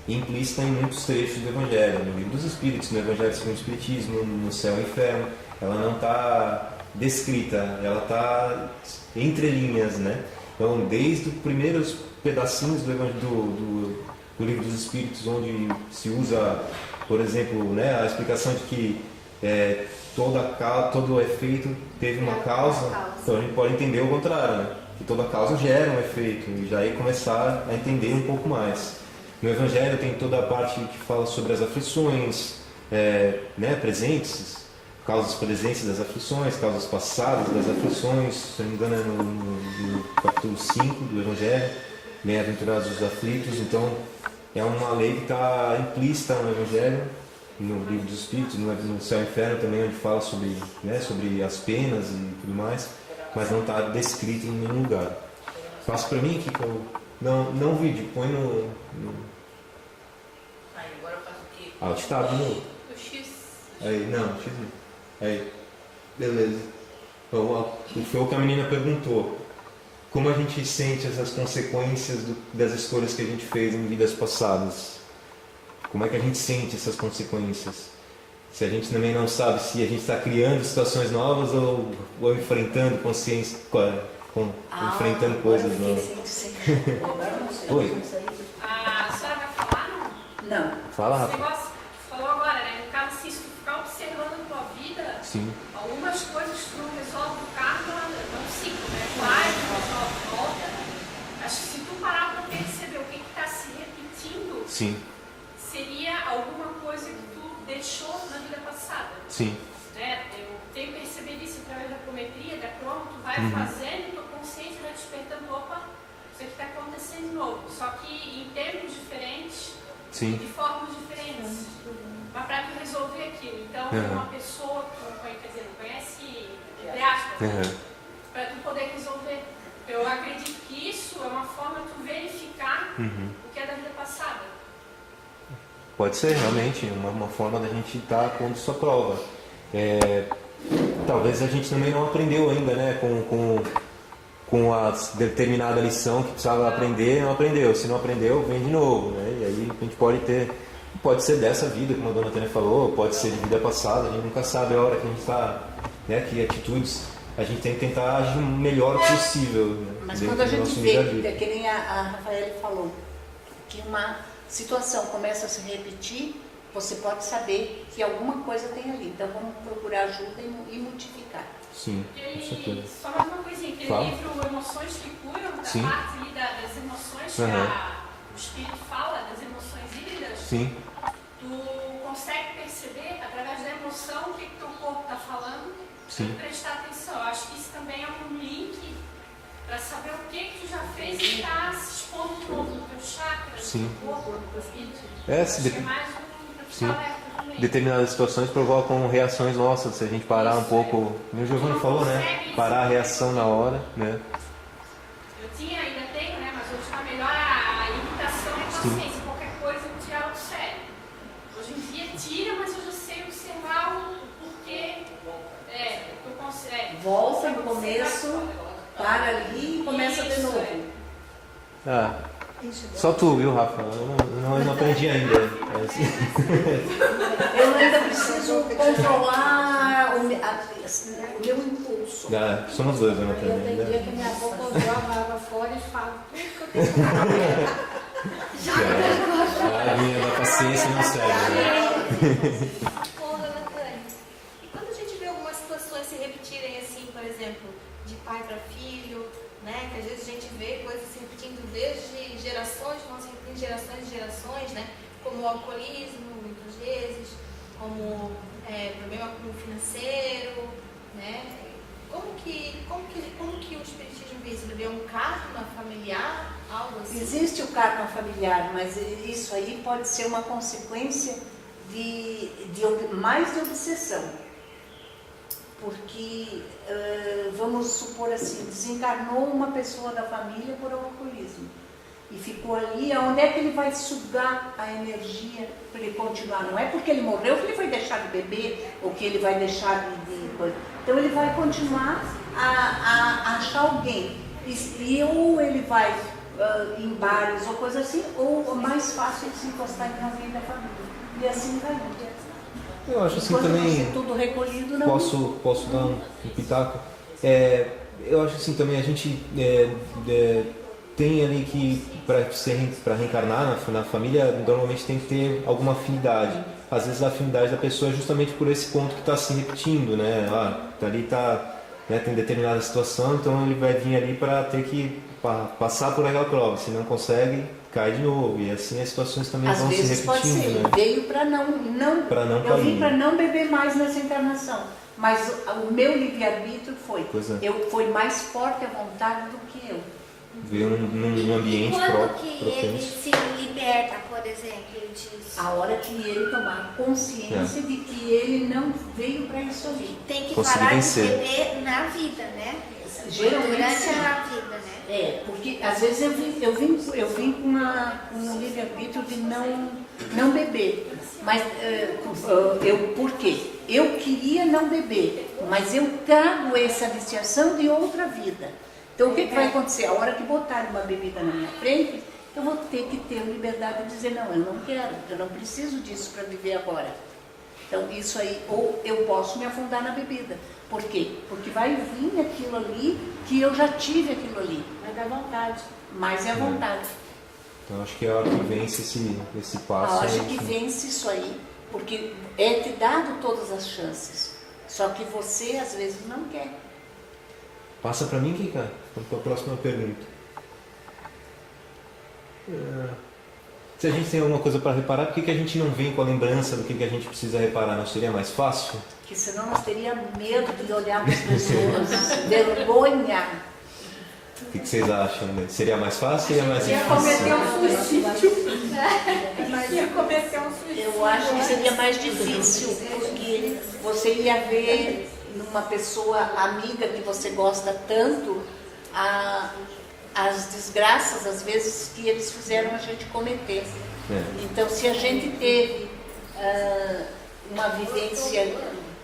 Speaker 1: implícita em muitos trechos do Evangelho, no Livro dos Espíritos, no Evangelho segundo o Espiritismo, no Céu e Inferno. Ela não está descrita, ela está entre linhas, né? Então, desde os primeiros pedacinhos do Livro dos Espíritos, onde se usa, por exemplo, né, a explicação de que todo efeito teve uma causa, então a gente pode entender o contrário, né? Que toda causa gera um efeito, e já aí começar a entender um pouco mais. No Evangelho tem toda a parte que fala sobre as aflições né, presentes, causas presentes das aflições, causas passadas das aflições, se não me engano é no capítulo 5 do Evangelho, bem-aventurados os aflitos. Então é uma lei que está implícita no Evangelho, no Livro dos Espíritos, no Céu e Inferno também, onde fala sobre, né, sobre as penas e tudo mais, mas não está descrito em nenhum lugar. Passa para mim aqui que eu... Não o vídeo, põe no...
Speaker 3: Aí, agora faz o quê?
Speaker 1: Alt Tab de novo.
Speaker 3: O X.
Speaker 1: Aí, não, X não. Aí, beleza. Foi o que a menina perguntou. Como a gente sente essas consequências das escolhas que a gente fez em vidas passadas? Como é que a gente sente essas consequências? Se a gente também não sabe se a gente está criando situações novas ou enfrentando consciência, enfrentando coisas novas. Oi?
Speaker 4: A senhora vai falar, não?
Speaker 5: Não.
Speaker 1: Fala,
Speaker 4: Esse
Speaker 1: Rafa.
Speaker 4: negócio que falou agora, né? No caso, assim, se tu ficar observando a tua vida,
Speaker 1: Sim.
Speaker 4: algumas coisas tu não resolve no karma, é um ciclo, né? Vai, tu resolve, volta. Acho que se tu parar pra perceber o que está se repetindo,
Speaker 1: Sim.
Speaker 4: seria alguma coisa que tu deixou na vida passada.
Speaker 1: Sim.
Speaker 4: Né? Eu tenho percebido isso através da apometria, da cromo, tu vai fazendo, tua consciência vai despertando, opa, isso aqui está acontecendo de novo. Só que em termos diferentes,
Speaker 1: Sim.
Speaker 4: de formas diferentes. Mas para tu resolver aquilo. Então, uma pessoa que tu não conhece, quer dizer, não conhece, entre aspas, para tu poder resolver. Eu acredito que isso é uma forma de tu verificar o que é da vida passada.
Speaker 1: Pode ser, realmente, uma forma da gente estar pondo isso à prova. Talvez a gente também não aprendeu ainda, né, com a determinada lição que precisava aprender, não aprendeu. Se não aprendeu, vem de novo, né? E aí a gente pode ser dessa vida, como a dona Tânia falou, pode ser de vida passada, a gente nunca sabe a hora que a gente está, né, que atitudes a gente tem que tentar agir o melhor possível. Né,
Speaker 5: mas quando a gente vê, que nem a Rafaela falou, que uma situação começa a se repetir, você pode saber que alguma coisa tem ali. Então vamos procurar ajuda e modificar.
Speaker 1: Sim, com certeza.
Speaker 4: Só mais uma coisinha, aquele livro Emoções que Curam, da parte ali das emoções, que o Espírito fala, das emoções híbridas.
Speaker 1: Sim.
Speaker 4: Tu consegue perceber, através da emoção, o que teu corpo está falando, e prestar atenção. Eu acho que isso também é um link para saber o que tu já fez e está se expondo de novo no teu chakra, no corpo, no espírito. É mais um alerta também.
Speaker 1: Determinadas situações provocam reações nossas, se a gente parar um pouco, como o Giovanni falou, né? Parar a reação na hora, né?
Speaker 4: Eu ainda tenho, né? Mas hoje está melhor a imitação e a consciência. Qualquer coisa eu tirar do sério. Hoje em dia tira, mas eu já sei observar o porquê. Eu consigo.
Speaker 5: Volta no começo, para ali e começa de novo.
Speaker 1: Só tu, viu, Rafa? Eu não aprendi ainda.
Speaker 5: Eu ainda preciso controlar o meu impulso.
Speaker 1: Somos dois, né?
Speaker 6: Tem dia que minha boca joga água fora e falo tudo que eu tenho que falar.
Speaker 1: A linha da paciência não serve, né?
Speaker 17: Dona Tânia, e quando a gente vê algumas situações se repetirem assim, por exemplo, de pai para filho, né? Que às vezes a gente vê coisas se repetindo desde gerações, vão se repetindo gerações e gerações, né? Como o alcoolismo, muitas vezes, como problema com o financeiro, né? Como que o espiritismo vê isso? É um karma familiar, algo assim?
Speaker 5: Existe o karma familiar, mas isso aí pode ser uma consequência mais de obsessão. Porque, vamos supor assim, desencarnou uma pessoa da família por alcoolismo e ficou ali, onde é que ele vai sugar a energia para ele continuar? Não é porque ele morreu que ele vai deixar de beber ou que ele vai deixar de Então ele vai continuar a achar alguém. E ou ele vai em bares ou coisa assim, ou mais fácil ele se encostar em alguém da família. E assim vai indo.
Speaker 1: Eu acho assim
Speaker 5: Quando
Speaker 1: também.
Speaker 5: tudo recolhido, não.
Speaker 1: Posso dar um pitaco? Eu acho assim também, a gente tem ali que, para reencarnar na família, normalmente tem que ter alguma afinidade. Às vezes a afinidade da pessoa é justamente por esse ponto que está se repetindo, né? Ali tem determinada situação, então ele vai vir ali para ter que passar por aquela prova. Se não consegue, cai de novo. E assim as situações também
Speaker 5: Às
Speaker 1: vão se
Speaker 5: vezes pode
Speaker 1: repetindo,
Speaker 5: ser,
Speaker 1: né?
Speaker 5: veio para não eu vim para não beber mais nessa encarnação, mas o meu livre-arbítrio foi foi mais forte a vontade do que eu.
Speaker 1: Veio num ambiente
Speaker 17: Quando
Speaker 1: próprio,
Speaker 17: que ele se liberta, por exemplo, disso?
Speaker 5: A hora que ele tomar consciência de que ele não veio para isso ali.
Speaker 17: Tem que
Speaker 1: Conseguir
Speaker 17: parar
Speaker 1: vencer.
Speaker 17: de beber na vida, né?
Speaker 5: Geralmente
Speaker 17: Durante
Speaker 5: sim.
Speaker 17: a vida, né?
Speaker 5: Porque às vezes eu vim com um livre-arbítrio de não beber. Mas por quê? Eu queria não beber, mas eu trago essa viciação de outra vida. Então o que vai acontecer? A hora que botarem uma bebida na minha frente, eu vou ter que ter liberdade de dizer, não, eu não quero, eu não preciso disso para viver agora. Então isso aí, ou eu posso me afundar na bebida. Por quê? Porque vai vir aquilo ali que eu já tive aquilo ali.
Speaker 6: Mas é vontade.
Speaker 5: Mas é vontade.
Speaker 1: Então acho que é a hora que vence esse passo.
Speaker 5: A hora que vence isso aí, porque é te dado todas as chances. Só que você às vezes não quer.
Speaker 1: Passa para mim, Kika, para a próxima pergunta. Se a gente tem alguma coisa para reparar, por que a gente não vem com a lembrança do que a gente precisa reparar? Não seria mais fácil?
Speaker 5: Porque senão nós teríamos medo de olhar para as pessoas, vergonha.
Speaker 1: O que vocês acham? Né? Seria mais fácil ou seria mais difícil?
Speaker 6: Cometer um suicídio. Ia cometer um suicídio.
Speaker 5: Eu acho que seria mais difícil, porque você ia ver numa pessoa amiga que você gosta tanto as desgraças, às vezes, que eles fizeram a gente cometer. Então, se a gente teve uma vivência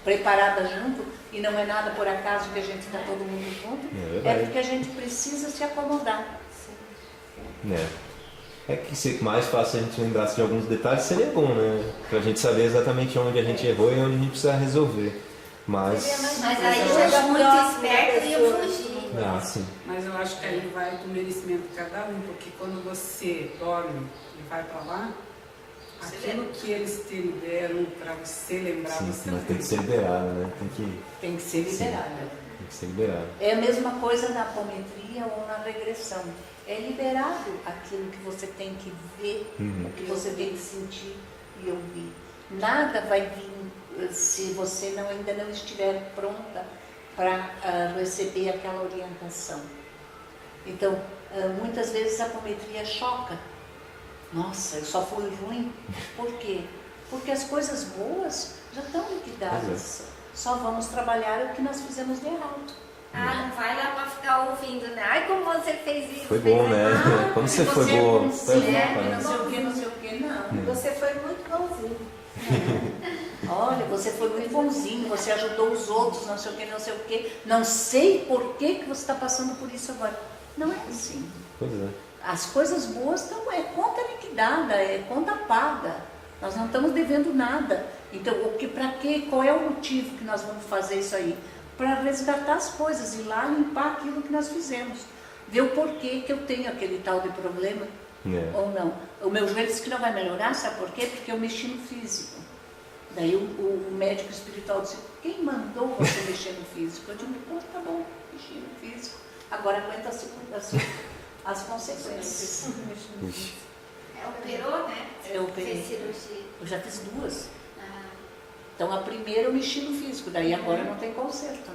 Speaker 5: preparada junto, e não é nada por acaso que a gente está todo mundo junto, é porque a gente precisa se acomodar.
Speaker 1: É que se mais fácil a gente lembrasse de alguns detalhes, seria bom, né? Pra gente saber exatamente onde a gente errou e onde a gente precisa resolver. Mas
Speaker 17: aí já é muito esperto e eu fugi.
Speaker 1: Sim.
Speaker 7: Mas eu acho que aí vai do merecimento de cada um, porque quando você dorme e vai para lá, aquilo que eles te liberam para você lembrar, você
Speaker 1: mas tem que ser liberado, né?
Speaker 5: Tem que ser liberado.
Speaker 1: Tem que ser liberado.
Speaker 5: É a mesma coisa na apometria ou na regressão. É liberado aquilo que você tem que ver, o que você tem que sentir e ouvir. Nada vai vir se você ainda não estiver pronta para receber aquela orientação. Então, muitas vezes a apometria choca. Nossa, eu só fui ruim. Por quê? Porque as coisas boas já estão liquidadas. Só vamos trabalhar o que nós fizemos de errado.
Speaker 17: Não vai lá para ficar ouvindo, né? Ai, como você fez isso.
Speaker 1: Foi bom, né? Como você foi boa.
Speaker 5: Não sei o que, não.
Speaker 6: Você foi muito bonzinho.
Speaker 5: Olha, você foi muito bonzinho, você ajudou os outros, não sei o que, não sei o que. Não sei por que você está passando por isso agora. Não é assim.
Speaker 1: Pois é.
Speaker 5: As coisas boas é conta liquidada, é conta paga. Nós não estamos devendo nada. Então, para quê? Qual é o motivo que nós vamos fazer isso aí? Para resgatar as coisas, ir lá limpar aquilo que nós fizemos. Ver o porquê que eu tenho aquele tal de problema ou não. O meu joelho disse que não vai melhorar, sabe por quê? Porque eu mexi no físico. Daí o médico espiritual disse, quem mandou você mexer no físico? Eu digo, tá bom, mexi no físico. Agora aguenta as consequências.
Speaker 17: Operou, né?
Speaker 5: Eu operei.
Speaker 17: Fez cirurgia.
Speaker 5: Eu já fiz 2. Então a primeira eu mexi no físico, daí agora não tem conserto,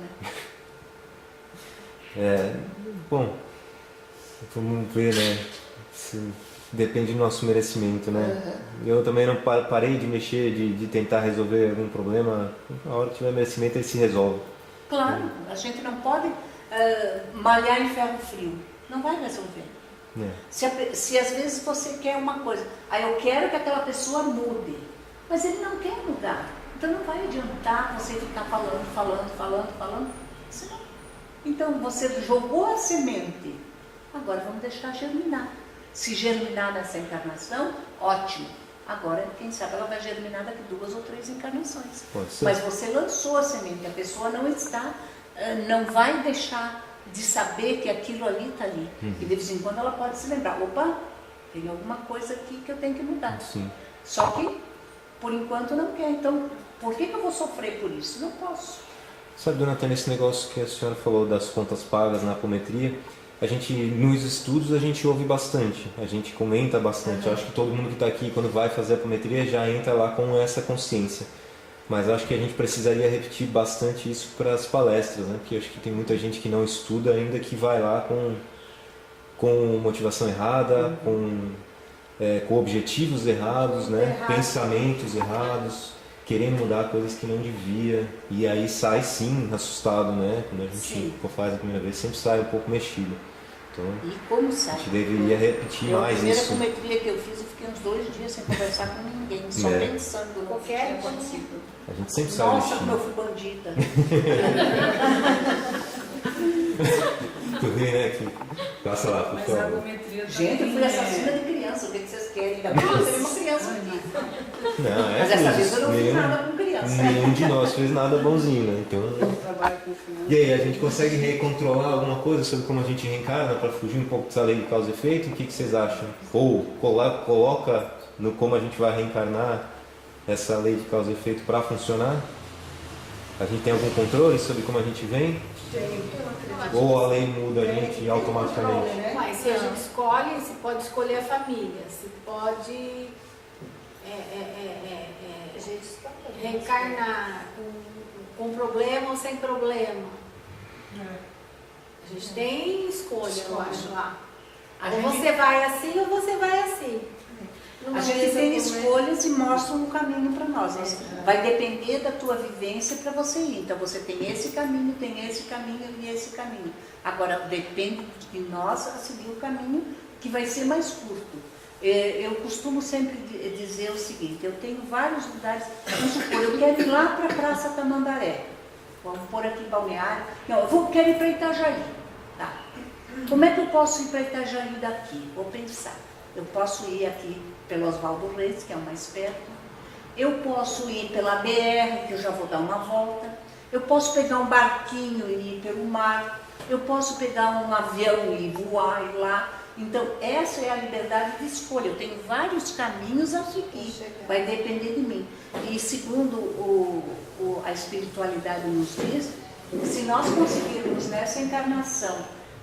Speaker 5: né?
Speaker 1: Bom, vamos ver, né? Depende do nosso merecimento, né? Eu também não parei de mexer, de tentar resolver algum problema. A hora que tiver merecimento, ele se resolve.
Speaker 5: Claro, a gente não pode malhar em ferro frio. Não vai resolver. Se às vezes você quer uma coisa, eu quero que aquela pessoa mude, mas ele não quer mudar. Então não vai adiantar você ficar falando. Senão, então você jogou a semente, agora vamos deixar germinar. Se germinar nessa encarnação, ótimo. Agora, quem sabe ela vai germinar daqui 2 ou 3 encarnações. Mas você lançou a semente, a pessoa não vai deixar de saber que aquilo ali está ali. E de vez em quando ela pode se lembrar, opa, tem alguma coisa aqui que eu tenho que mudar. Só que, por enquanto, não quer. Então, por que eu vou sofrer por isso? Não posso.
Speaker 1: Sabe, dona Tânia, esse negócio que a senhora falou das contas pagas na apometria, nos estudos a gente ouve bastante, a gente comenta bastante. Eu acho que todo mundo que está aqui, quando vai fazer apometria, já entra lá com essa consciência. Mas acho que a gente precisaria repetir bastante isso para as palestras, né? Porque acho que tem muita gente que não estuda ainda, que vai lá com motivação errada, com objetivos errados, né? Pensamentos errados, querendo mudar coisas que não devia. E aí sai sim assustado, né? Quando a gente faz a primeira vez, sempre sai um pouco mexido. Então,
Speaker 5: e como sai?
Speaker 1: A gente deveria repetir mais isso.
Speaker 5: A primeira apometria que eu fiz, eu fiquei uns 2 dias sem conversar com ninguém, só pensando no que tinha acontecido.
Speaker 1: A gente sempre sai
Speaker 5: Nossa,
Speaker 1: mexido.
Speaker 5: como eu fui bandida.
Speaker 1: Tu vê, né? Que passa lá, por favor.
Speaker 5: Gente, eu fui assassina de criança, o que vocês querem? Ainda bem que eu tenho uma criança aqui.
Speaker 1: Não,
Speaker 5: Mas dessa vez eu não fiz nada com criança.
Speaker 1: Nenhum de nós fez nada bonzinho, né? Então... E aí, a gente consegue recontrolar alguma coisa sobre como a gente reencarna para fugir um pouco dessa lei de causa e efeito? O que vocês acham? Ou coloca no como a gente vai reencarnar essa lei de causa e efeito para funcionar? A gente tem algum controle sobre como a gente vem? Ou a lei muda a gente automaticamente?
Speaker 6: Mas se a gente escolhe, se pode escolher a família, se pode reencarnar com problema ou sem problema. A gente tem escolha, eu acho lá. Ou você vai assim ou você vai assim.
Speaker 5: A gente tem escolhas e mostra um caminho para nós. Vai depender da tua vivência para você ir. Então você tem esse caminho e esse caminho. Agora depende de nós a seguir o caminho que vai ser mais curto. Eu costumo sempre dizer o seguinte: eu tenho vários lugares. Vamos supor, eu quero ir lá para a Praça Tamandaré. Vamos pôr aqui Balneário. Não, quero ir para Itajaí. Tá. Como é que eu posso ir para Itajaí daqui? Vou pensar. Eu posso ir aqui pelo Oswaldo Reis, que é o mais perto. Eu posso ir pela BR, que eu já vou dar uma volta. Eu posso pegar um barquinho e ir pelo mar. Eu posso pegar um avião e voar e ir lá. Então, essa é a liberdade de escolha. Eu tenho vários caminhos a seguir. Vai depender de mim. E segundo a espiritualidade nos diz, se nós conseguirmos nessa encarnação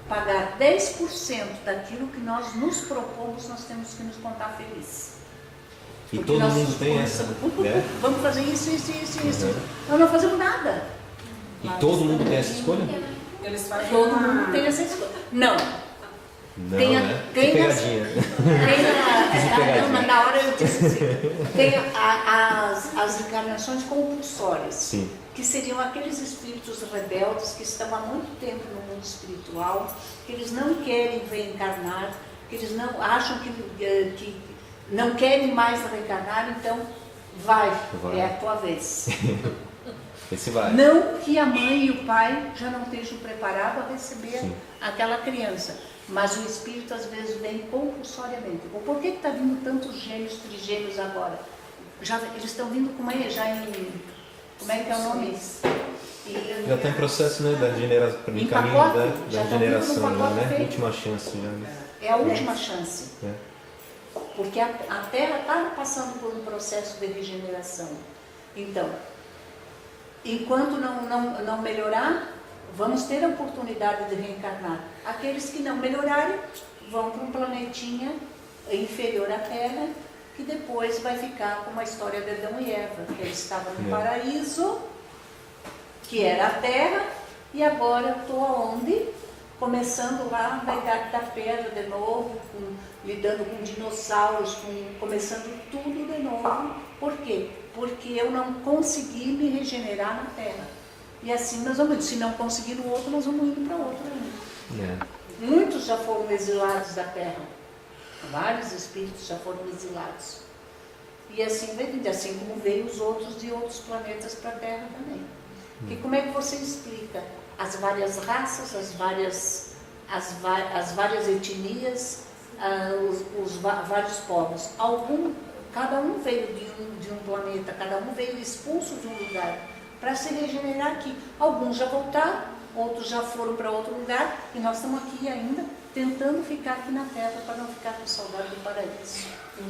Speaker 5: pagar 10% daquilo que nós nos propomos, nós temos que nos contar felizes.
Speaker 1: E todo mundo tem essa, né?
Speaker 5: Vamos fazer isso. Nós não fazemos nada.
Speaker 1: E todo mundo tem essa escolha?
Speaker 7: Eles fazem
Speaker 5: todo mundo tem essa escolha. Não.
Speaker 1: Não,
Speaker 5: tem
Speaker 1: né? Pegadinha.
Speaker 5: Mas na hora eu disse assim, tem as encarnações compulsórias.
Speaker 1: Sim.
Speaker 5: Que seriam aqueles espíritos rebeldes que estão há muito tempo no mundo espiritual, que eles não querem reencarnar, que eles não acham que não querem mais reencarnar, então vai. É a tua vez.
Speaker 1: Esse vai.
Speaker 5: Não que a mãe e o pai já não estejam preparados a receber aquela criança, mas o espírito às vezes vem compulsoriamente. Por que está vindo tantos gêmeos, trigêmeos agora? Eles estão vindo como é como é que é o nome?
Speaker 1: Já está em processo, né, em caminho da regeneração, né? Última chance já. Né?
Speaker 5: É a última chance. Porque a Terra está passando por um processo de regeneração. Então, enquanto não melhorar, vamos ter a oportunidade de reencarnar. Aqueles que não melhorarem vão para um planetinha inferior à Terra, que depois vai ficar como a história de Adão e Eva, que eles estavam no paraíso, que era a Terra, e agora estou aonde? Começando lá na Idade da Pedra de novo, lidando com dinossauros, começando tudo de novo. Por quê? Porque eu não consegui me regenerar na Terra. E assim nós vamos indo. Se não conseguir no outro, nós vamos indo para outro ainda. Muitos já foram exilados da Terra. Vários espíritos já foram exilados. E assim vai vindo, assim como veio os outros de outros planetas para a Terra também. E como é que você explica as várias raças, as várias etnias, os vários povos? Cada um veio de um planeta, cada um veio expulso de um lugar para se regenerar aqui. Alguns já voltaram, outros já foram para outro lugar, e nós estamos aqui ainda tentando ficar aqui na Terra para não ficar com saudade do paraíso.
Speaker 7: Eu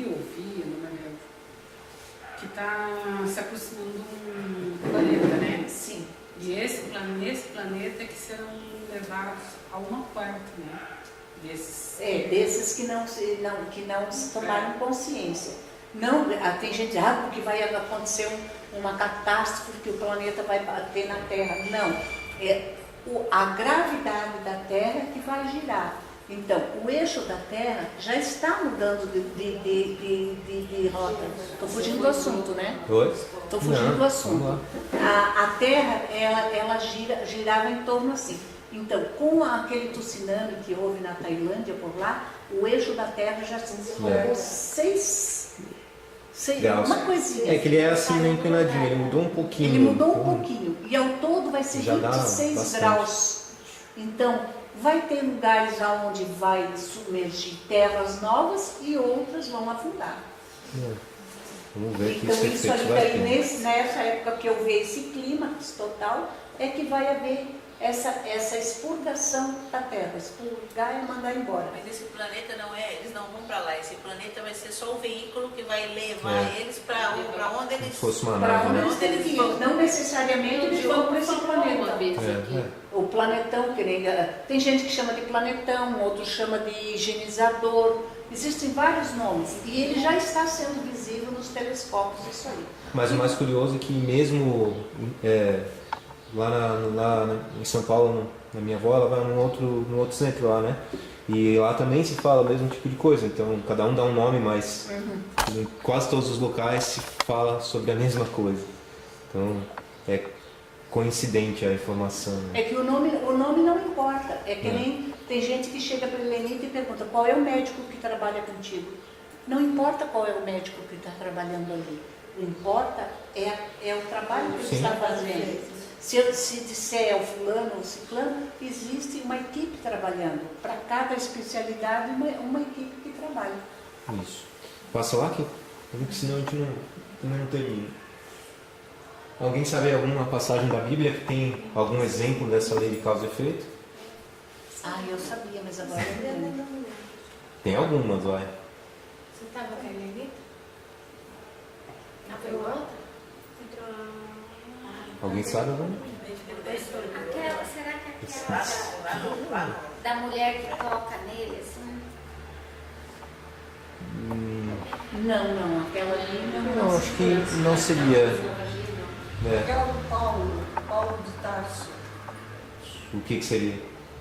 Speaker 7: ouvi, não me lembro, que está se aproximando um planeta, né?
Speaker 5: Sim.
Speaker 7: E nesse planeta que serão levados a uma parte, né?
Speaker 5: Desses que não se tomaram consciência. Não, tem gente que diz, porque vai acontecer uma catástrofe que o planeta vai bater na Terra. Não, a gravidade da Terra que vai girar. Então, o eixo da Terra já está mudando de rota. Estou fugindo do assunto, né? Estou fugindo do assunto. A Terra, ela girava em torno assim. Então, com aquele tsunami que houve na Tailândia, por lá, o eixo da Terra já se deslocou seis uma coisinha.
Speaker 1: É que ele é assim meio inclinadinho, ele mudou um pouquinho.
Speaker 5: Ele mudou um pouquinho. E ao todo vai ser 26 graus. Então, vai ter lugares onde vai submergir terras novas e outras vão afundar.
Speaker 1: Vamos ver que
Speaker 5: então, isso aí, nessa época que eu ver esse clímax total, é que vai haver essa expurgação da Terra. Expurgar é mandar embora.
Speaker 18: Mas esse planeta eles não vão para lá. Esse planeta vai ser só o veículo que vai levar eles para onde eles
Speaker 5: vão. Não necessariamente eles vão para esse planeta. O planetão, tem gente que chama de planetão, outros chama de higienizador. Existem vários nomes e ele já está sendo visível nos telescópios, isso aí.
Speaker 1: Mas o mais curioso é que mesmo lá em São Paulo, na minha avó, ela vai num outro centro lá, né? E lá também se fala o mesmo tipo de coisa, então cada um dá um nome, mas em quase todos os locais se fala sobre a mesma coisa. Então é coincidente a informação. Né?
Speaker 5: É que o nome não importa, é que nem tem gente que chega para a Helenita e pergunta qual é o médico que trabalha contigo. Não importa qual é o médico que está trabalhando ali, o que importa é o trabalho que ele está fazendo. Se disser é o fulano ou o ciclano, existe uma equipe trabalhando. Para cada especialidade, uma equipe que trabalha.
Speaker 1: Isso. Passa lá, que senão a gente não termina. Alguém sabe alguma passagem da Bíblia que tem algum exemplo dessa lei de causa e efeito?
Speaker 5: Eu sabia, mas agora eu não lembro.
Speaker 1: Tem algumas, vai.
Speaker 6: Você estava com a Helenita?
Speaker 17: Entrou outra?
Speaker 1: Alguém sabe alguma?
Speaker 17: Será que aquela da mulher que toca nele, assim?
Speaker 5: Não, aquela ali não.
Speaker 1: Eu acho que não seria.
Speaker 2: Aquela do Paulo de Tarso.
Speaker 1: O que seria?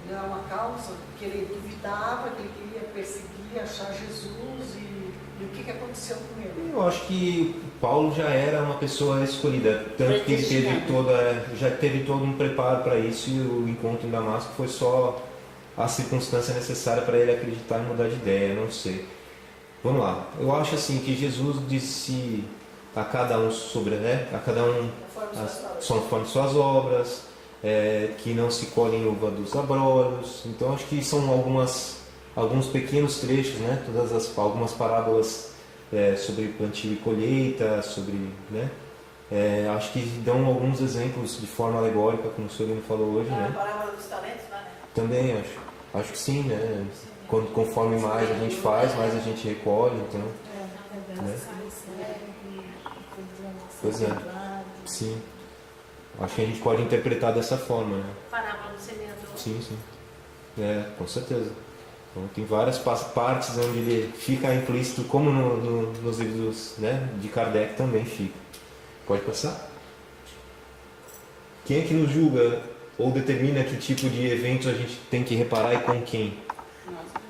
Speaker 2: Não é uma causa que ele duvidava, que ele queria perseguir, achar Jesus e o que aconteceu com ele?
Speaker 1: Eu acho que Paulo já era uma pessoa escolhida, tanto que ele já teve todo um preparo para isso, e o encontro em Damasco foi só a circunstância necessária para ele acreditar e mudar de ideia, não sei. Vamos lá, eu acho assim que Jesus disse a cada um conforme suas obras, que não se colhem uva dos abrolhos. Então acho que são alguns pequenos trechos, né? Algumas parábolas sobre plantio e colheita, acho que dão alguns exemplos de forma alegórica, como o senhor falou hoje, né?
Speaker 18: A parábola dos talentos, né?
Speaker 1: Também acho que sim, né? Conforme mais a gente faz, mais a gente recolhe, então. Né? Pois é, sim. Acho que a gente pode interpretar dessa forma, né?
Speaker 18: Parábola do semeador.
Speaker 1: Sim. Com certeza. Então, tem várias partes onde ele fica implícito, como nos livros, né, de Kardec também fica. Pode passar? Quem é que nos julga ou determina que tipo de eventos a gente tem que reparar e com quem?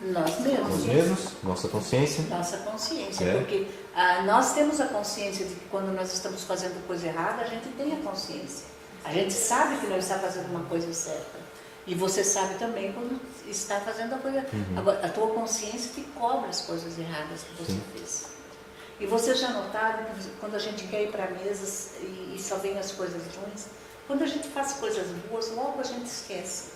Speaker 5: Nós mesmos.
Speaker 1: Nós mesmos? Nossa consciência?
Speaker 5: Nossa consciência, porque nós temos a consciência de que quando nós estamos fazendo coisa errada, a gente tem a consciência. A gente sabe que nós estamos fazendo uma coisa certa. E você sabe também quando está fazendo a coisa. Agora, a tua consciência te cobra as coisas erradas que você fez. E vocês já notaram que quando a gente quer ir para mesas e só vem as coisas ruins, quando a gente faz coisas boas, logo a gente esquece.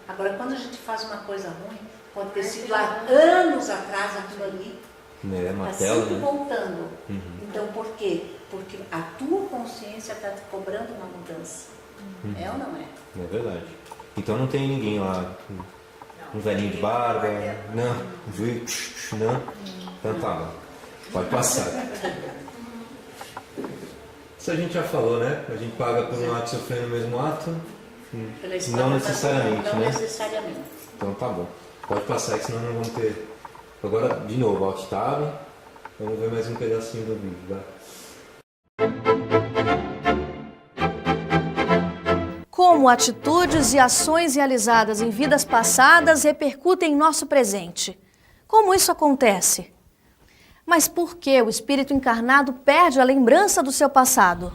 Speaker 5: Agora, quando a gente faz uma coisa ruim, pode ter sido há anos atrás aquilo ali,
Speaker 1: Está
Speaker 5: sempre voltando. Então, por quê? Porque a tua consciência está te cobrando uma mudança. É ou não é?
Speaker 1: É verdade. Então não tem ninguém lá, um velhinho de barba, não, não. Então tá bom, pode passar. Isso a gente já falou, né? A gente paga por um ato e sofrer no mesmo ato? Não necessariamente,
Speaker 5: não
Speaker 1: né?
Speaker 5: necessariamente.
Speaker 1: Então tá bom, pode passar, que senão não vamos ter. Agora, de novo, alt tab, vamos ver mais um pedacinho do vídeo, vai.
Speaker 9: Como atitudes e ações realizadas em vidas passadas repercutem em nosso presente? Como isso acontece? Mas por que o espírito encarnado perde a lembrança do seu passado?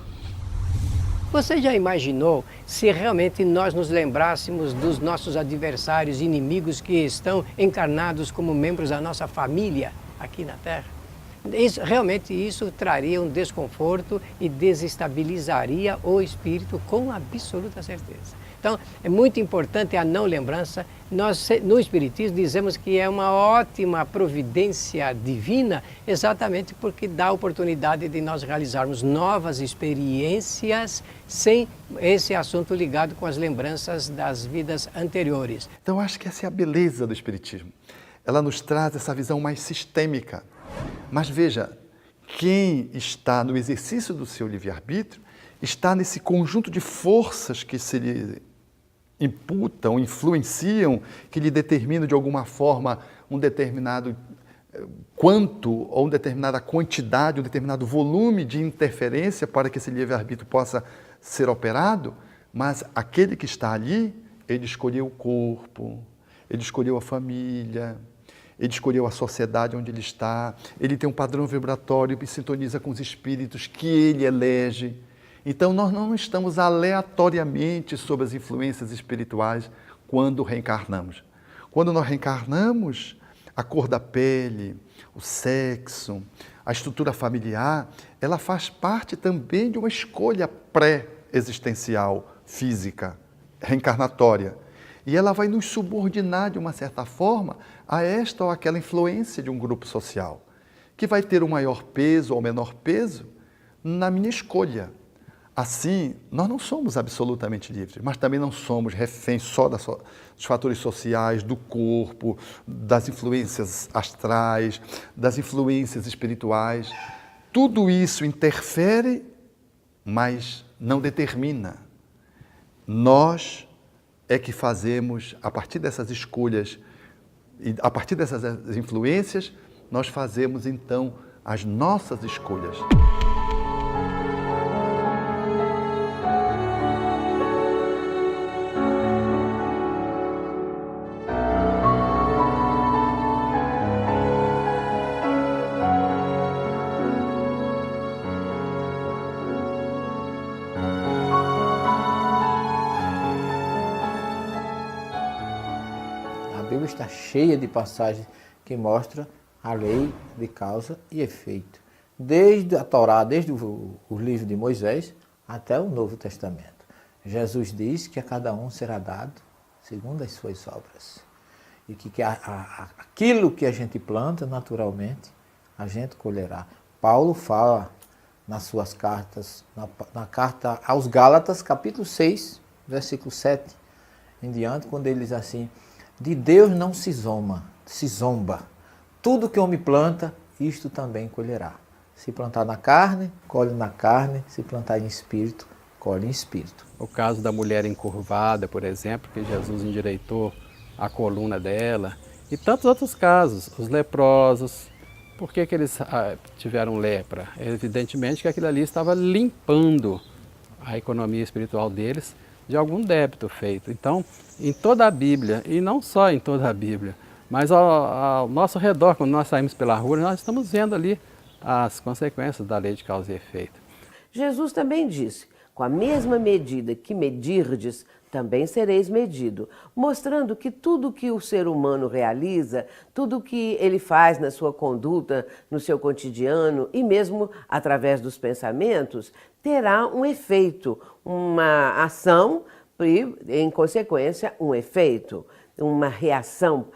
Speaker 19: Você já imaginou se realmente nós nos lembrássemos dos nossos adversários, inimigos que estão encarnados como membros da nossa família aqui na Terra? Realmente isso traria um desconforto e desestabilizaria o espírito com absoluta certeza. Então, é muito importante a não lembrança. Nós, no Espiritismo, dizemos que é uma ótima providência divina, exatamente porque dá a oportunidade de nós realizarmos novas experiências sem esse assunto ligado com as lembranças das vidas anteriores.
Speaker 14: Então, eu acho que essa é a beleza do Espiritismo. Ela nos traz essa visão mais sistêmica. Mas veja, quem está no exercício do seu livre-arbítrio está nesse conjunto de forças que se lhe imputam, influenciam, que lhe determinam de alguma forma um determinado quanto ou uma determinada quantidade, um determinado volume de interferência para que esse livre-arbítrio possa ser operado, mas aquele que está ali, ele escolheu o corpo, ele escolheu a família, ele escolheu a sociedade onde ele está, ele tem um padrão vibratório que sintoniza com os espíritos que ele elege. Então, nós não estamos aleatoriamente sob as influências espirituais quando reencarnamos. Quando nós reencarnamos, a cor da pele, o sexo, a estrutura familiar, ela faz parte também de uma escolha pré-existencial, física, reencarnatória. E ela vai nos subordinar, de uma certa forma, a esta ou aquela influência de um grupo social, que vai ter um maior peso ou menor peso na minha escolha. Assim, nós não somos absolutamente livres, mas também não somos reféns só dos fatores sociais, do corpo, das influências astrais, das influências espirituais. Tudo isso interfere, mas não determina. Nós é que fazemos, a partir dessas escolhas e a partir dessas influências, nós fazemos então as nossas escolhas.
Speaker 15: Está cheia de passagens que mostram a lei de causa e efeito. Desde a Torá, desde o livro de Moisés, até o Novo Testamento. Jesus diz que a cada um será dado segundo as suas obras. E que aquilo que a gente planta, naturalmente, a gente colherá. Paulo fala nas suas cartas, na carta aos Gálatas, capítulo 6, versículo 7 em diante, quando ele diz assim: de Deus não se zomba. Tudo que o homem planta, isto também colherá. Se plantar na carne, colhe na carne. Se plantar em espírito, colhe em espírito.
Speaker 11: O caso da mulher encurvada, por exemplo, que Jesus endireitou a coluna dela. E tantos outros casos, os leprosos. Por que eles tiveram lepra? Evidentemente que aquilo ali estava limpando a economia espiritual deles de algum débito feito. Então, em toda a Bíblia, e não só em toda a Bíblia, mas ao nosso redor, quando nós saímos pela rua, nós estamos vendo ali as consequências da lei de causa e efeito.
Speaker 10: Jesus também disse, Com a mesma medida que medirdes, também sereis medido, mostrando que tudo que o ser humano realiza, tudo que ele faz na sua conduta, no seu cotidiano e mesmo através dos pensamentos, terá um efeito, uma ação e, em consequência, um efeito, uma reação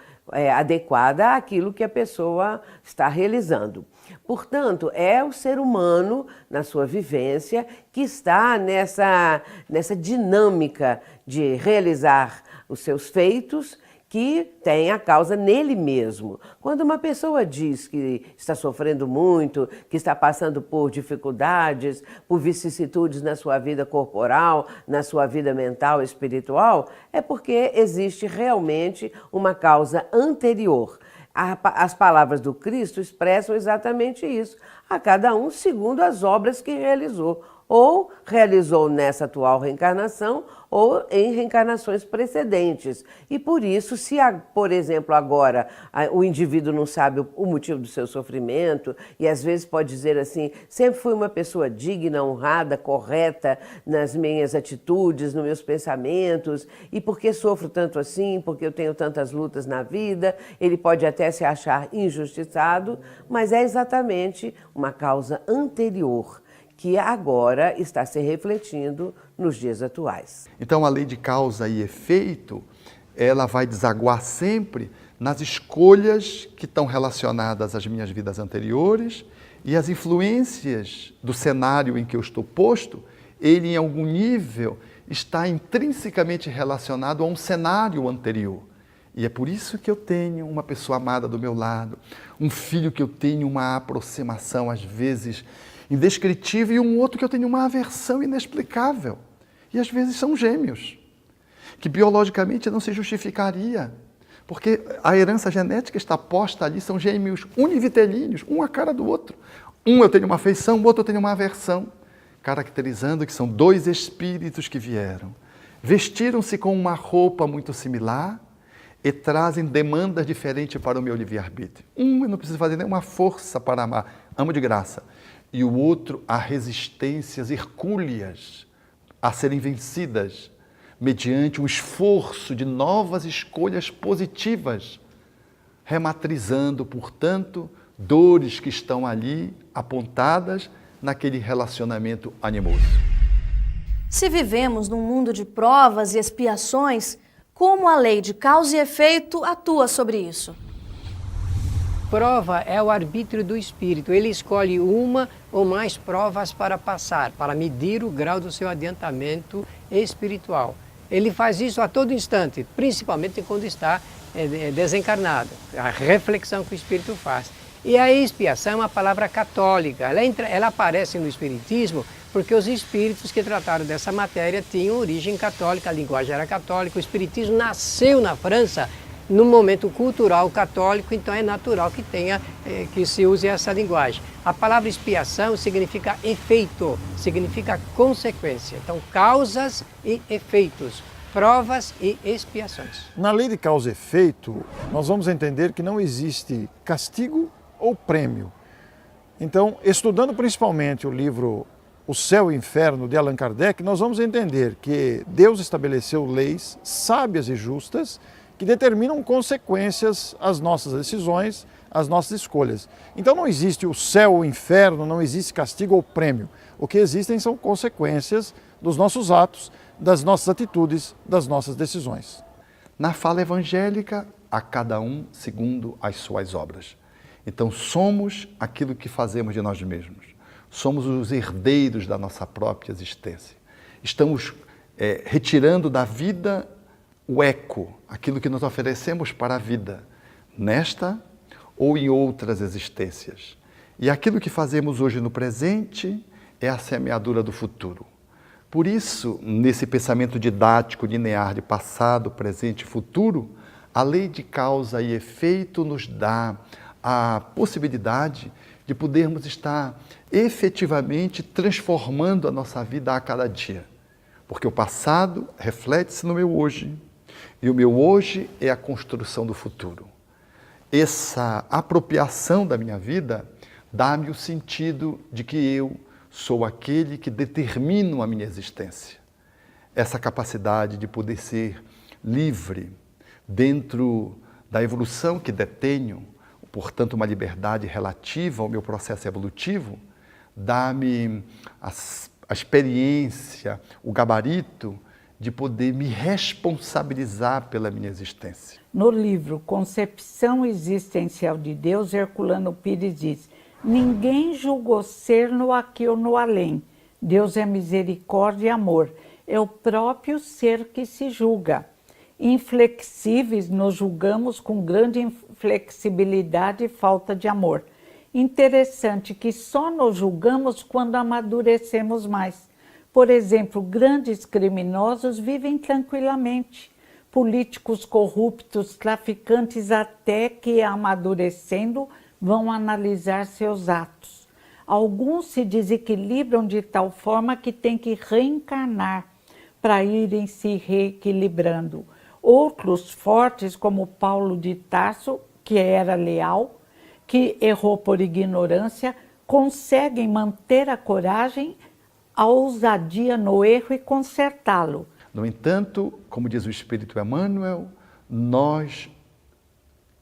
Speaker 10: adequada àquilo que a pessoa está realizando. Portanto, é o ser humano, na sua vivência, que está nessa dinâmica de realizar os seus feitos, que tem a causa nele mesmo. Quando uma pessoa diz que está sofrendo muito, que está passando por dificuldades, por vicissitudes na sua vida corporal, na sua vida mental e espiritual, é porque existe realmente uma causa anterior. As palavras do Cristo expressam exatamente isso, a cada um segundo as obras que realizou, ou realizou nessa atual reencarnação, ou em reencarnações precedentes. E por isso, se, por exemplo, agora o indivíduo não sabe o motivo do seu sofrimento, e às vezes pode dizer assim, sempre fui uma pessoa digna, honrada, correta nas minhas atitudes, nos meus pensamentos, e por que sofro tanto assim, porque eu tenho tantas lutas na vida, ele pode até se achar injustiçado, mas é exatamente uma causa anterior, que agora está se refletindo nos dias atuais.
Speaker 14: Então, a lei de causa e efeito, ela vai desaguar sempre nas escolhas que estão relacionadas às minhas vidas anteriores e as influências do cenário em que eu estou posto, ele, em algum nível, está intrinsecamente relacionado a um cenário anterior. E é por isso que eu tenho uma pessoa amada do meu lado, um filho que eu tenho uma aproximação, às vezes, indescritível, e um outro que eu tenho uma aversão inexplicável. E às vezes são gêmeos, que biologicamente não se justificaria, porque a herança genética está posta ali, são gêmeos univitelíneos, um a cara do outro. Um eu tenho uma afeição, o outro eu tenho uma aversão, caracterizando que são dois espíritos que vieram, vestiram-se com uma roupa muito similar e trazem demandas diferentes para o meu livre-arbítrio. Um eu não preciso fazer nenhuma força para amar, amo de graça. E o outro há resistências hercúleas a serem vencidas mediante um esforço de novas escolhas positivas, rematrizando, portanto, dores que estão ali apontadas naquele relacionamento animoso.
Speaker 9: Se vivemos num mundo de provas e expiações, como a lei de causa e efeito atua sobre isso?
Speaker 19: Prova é o arbítrio do espírito. Ele escolhe uma ou mais provas para passar, para medir o grau do seu adiantamento espiritual. Ele faz isso a todo instante, principalmente quando está desencarnado. A reflexão que o espírito faz. E a expiação é uma palavra católica. Ela aparece no espiritismo porque os espíritos que trataram dessa matéria tinham origem católica, a linguagem era católica. O espiritismo nasceu na França num momento cultural católico, então é natural que se use essa linguagem. A palavra expiação significa efeito, significa consequência. Então, causas e efeitos, provas e expiações.
Speaker 13: Na lei de causa e efeito, nós vamos entender que não existe castigo ou prêmio. Então, estudando principalmente o livro O Céu e o Inferno, de Allan Kardec, nós vamos entender que Deus estabeleceu leis sábias e justas que determinam consequências às nossas decisões, às nossas escolhas. Então não existe o céu ou o inferno, não existe castigo ou prêmio. O que existem são consequências dos nossos atos, das nossas atitudes, das nossas decisões.
Speaker 14: Na fala evangélica, a cada um segundo as suas obras. Então somos aquilo que fazemos de nós mesmos. Somos os herdeiros da nossa própria existência. Estamos retirando da vida o eco, aquilo que nos oferecemos para a vida, nesta ou em outras existências. E aquilo que fazemos hoje no presente é a semeadura do futuro. Por isso, nesse pensamento didático linear de passado, presente e futuro, a lei de causa e efeito nos dá a possibilidade de podermos estar efetivamente transformando a nossa vida a cada dia. Porque o passado reflete-se no meu hoje, e o meu hoje é a construção do futuro. Essa apropriação da minha vida dá-me o sentido de que eu sou aquele que determino a minha existência. Essa capacidade de poder ser livre dentro da evolução que detenho, portanto uma liberdade relativa ao meu processo evolutivo, dá-me a experiência, o gabarito de poder me responsabilizar pela minha existência.
Speaker 12: No livro Concepção Existencial de Deus, Herculano Pires diz: ninguém julgou ser no aqui ou no além. Deus é misericórdia e amor. É o próprio ser que se julga. Inflexíveis, nos julgamos com grande inflexibilidade e falta de amor. Interessante que só nos julgamos quando amadurecemos mais. Por exemplo, grandes criminosos vivem tranquilamente. Políticos corruptos, traficantes, até que amadurecendo, vão analisar seus atos. Alguns se desequilibram de tal forma que têm que reencarnar para irem se reequilibrando. Outros fortes, como Paulo de Tarso, que era leal, que errou por ignorância, conseguem manter a coragem, a ousadia no erro e consertá-lo.
Speaker 14: No entanto, como diz o Espírito Emmanuel, nós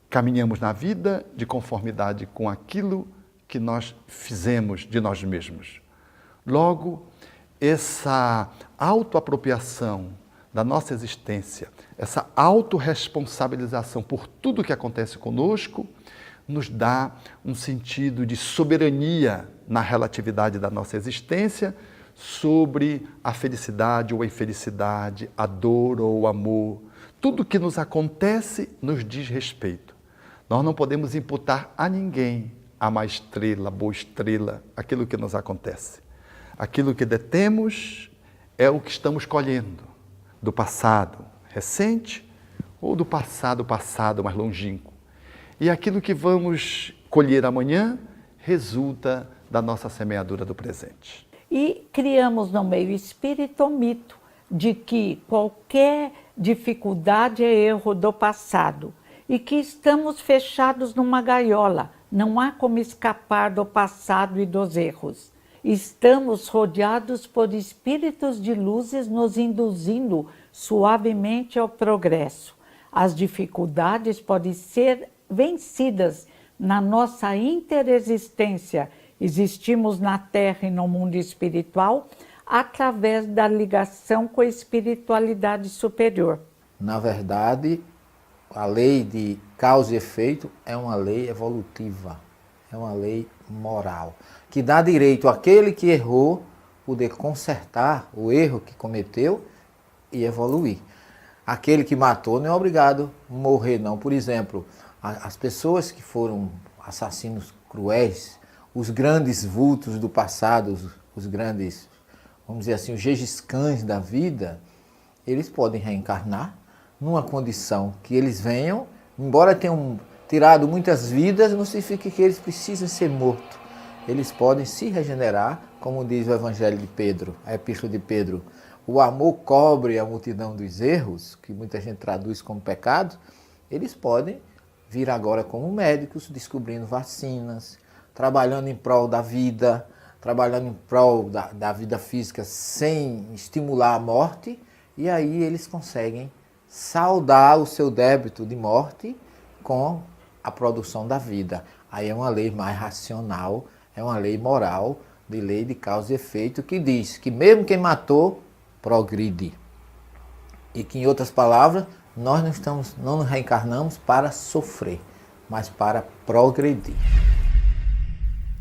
Speaker 14: caminhamos na vida de conformidade com aquilo que nós fizemos de nós mesmos. Logo, essa autoapropriação da nossa existência, essa autorresponsabilização por tudo que acontece conosco, nos dá um sentido de soberania na relatividade da nossa existência sobre a felicidade ou a infelicidade, a dor ou o amor. Tudo que nos acontece nos diz respeito. Nós não podemos imputar a ninguém a má estrela, a boa estrela, aquilo que nos acontece. Aquilo que detemos é o que estamos colhendo do passado recente ou do passado mais longínquo. E aquilo que vamos colher amanhã resulta da nossa semeadura do presente.
Speaker 12: E criamos no meio espírita o mito de que qualquer dificuldade é erro do passado e que estamos fechados numa gaiola, não há como escapar do passado e dos erros. Estamos rodeados por espíritos de luzes nos induzindo suavemente ao progresso. As dificuldades podem ser vencidas na nossa interexistência. Existimos na Terra e no mundo espiritual através da ligação com a espiritualidade superior.
Speaker 15: Na verdade, a lei de causa e efeito é uma lei evolutiva, é uma lei moral, que dá direito àquele que errou poder consertar o erro que cometeu e evoluir. Aquele que matou não é obrigado a morrer, não. Por exemplo, as pessoas que foram assassinos cruéis, os grandes vultos do passado, os grandes, vamos dizer assim, os Gengis Khans da vida, eles podem reencarnar numa condição que eles venham, embora tenham tirado muitas vidas, não significa que eles precisam ser mortos. Eles podem se regenerar, como diz o Evangelho de Pedro, a Epístola de Pedro. O amor cobre a multidão dos erros, que muita gente traduz como pecado. Eles podem vir agora como médicos, descobrindo vacinas, trabalhando em prol da vida, trabalhando em prol da vida física sem estimular a morte, e aí eles conseguem saldar o seu débito de morte com a produção da vida. Aí é uma lei mais racional, é uma lei moral, de lei de causa e efeito, que diz que mesmo quem matou, progride. E que, em outras palavras, nós não nos reencarnamos para sofrer, mas para progredir.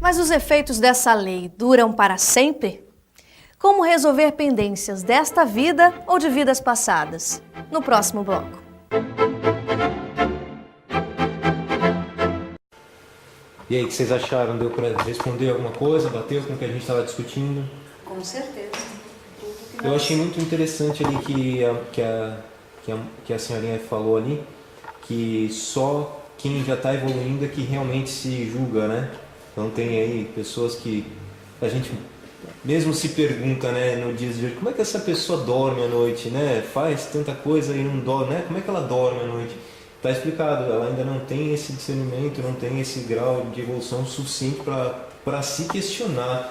Speaker 9: Mas os efeitos dessa lei duram para sempre? Como resolver pendências desta vida ou de vidas passadas? No próximo bloco.
Speaker 1: E aí, o que vocês acharam? Deu para responder alguma coisa? Bateu com o que a gente estava discutindo?
Speaker 5: Com certeza.
Speaker 1: Eu achei muito interessante ali que a senhorinha falou ali, que só quem já está evoluindo é que realmente se julga, né? Então tem aí pessoas que a gente mesmo se pergunta, né, no dia de hoje, como é que essa pessoa dorme à noite, né? Faz tanta coisa e não dorme, né? Como é que ela dorme à noite? Está explicado, ela ainda não tem esse discernimento, não tem esse grau de evolução suficiente para se questionar.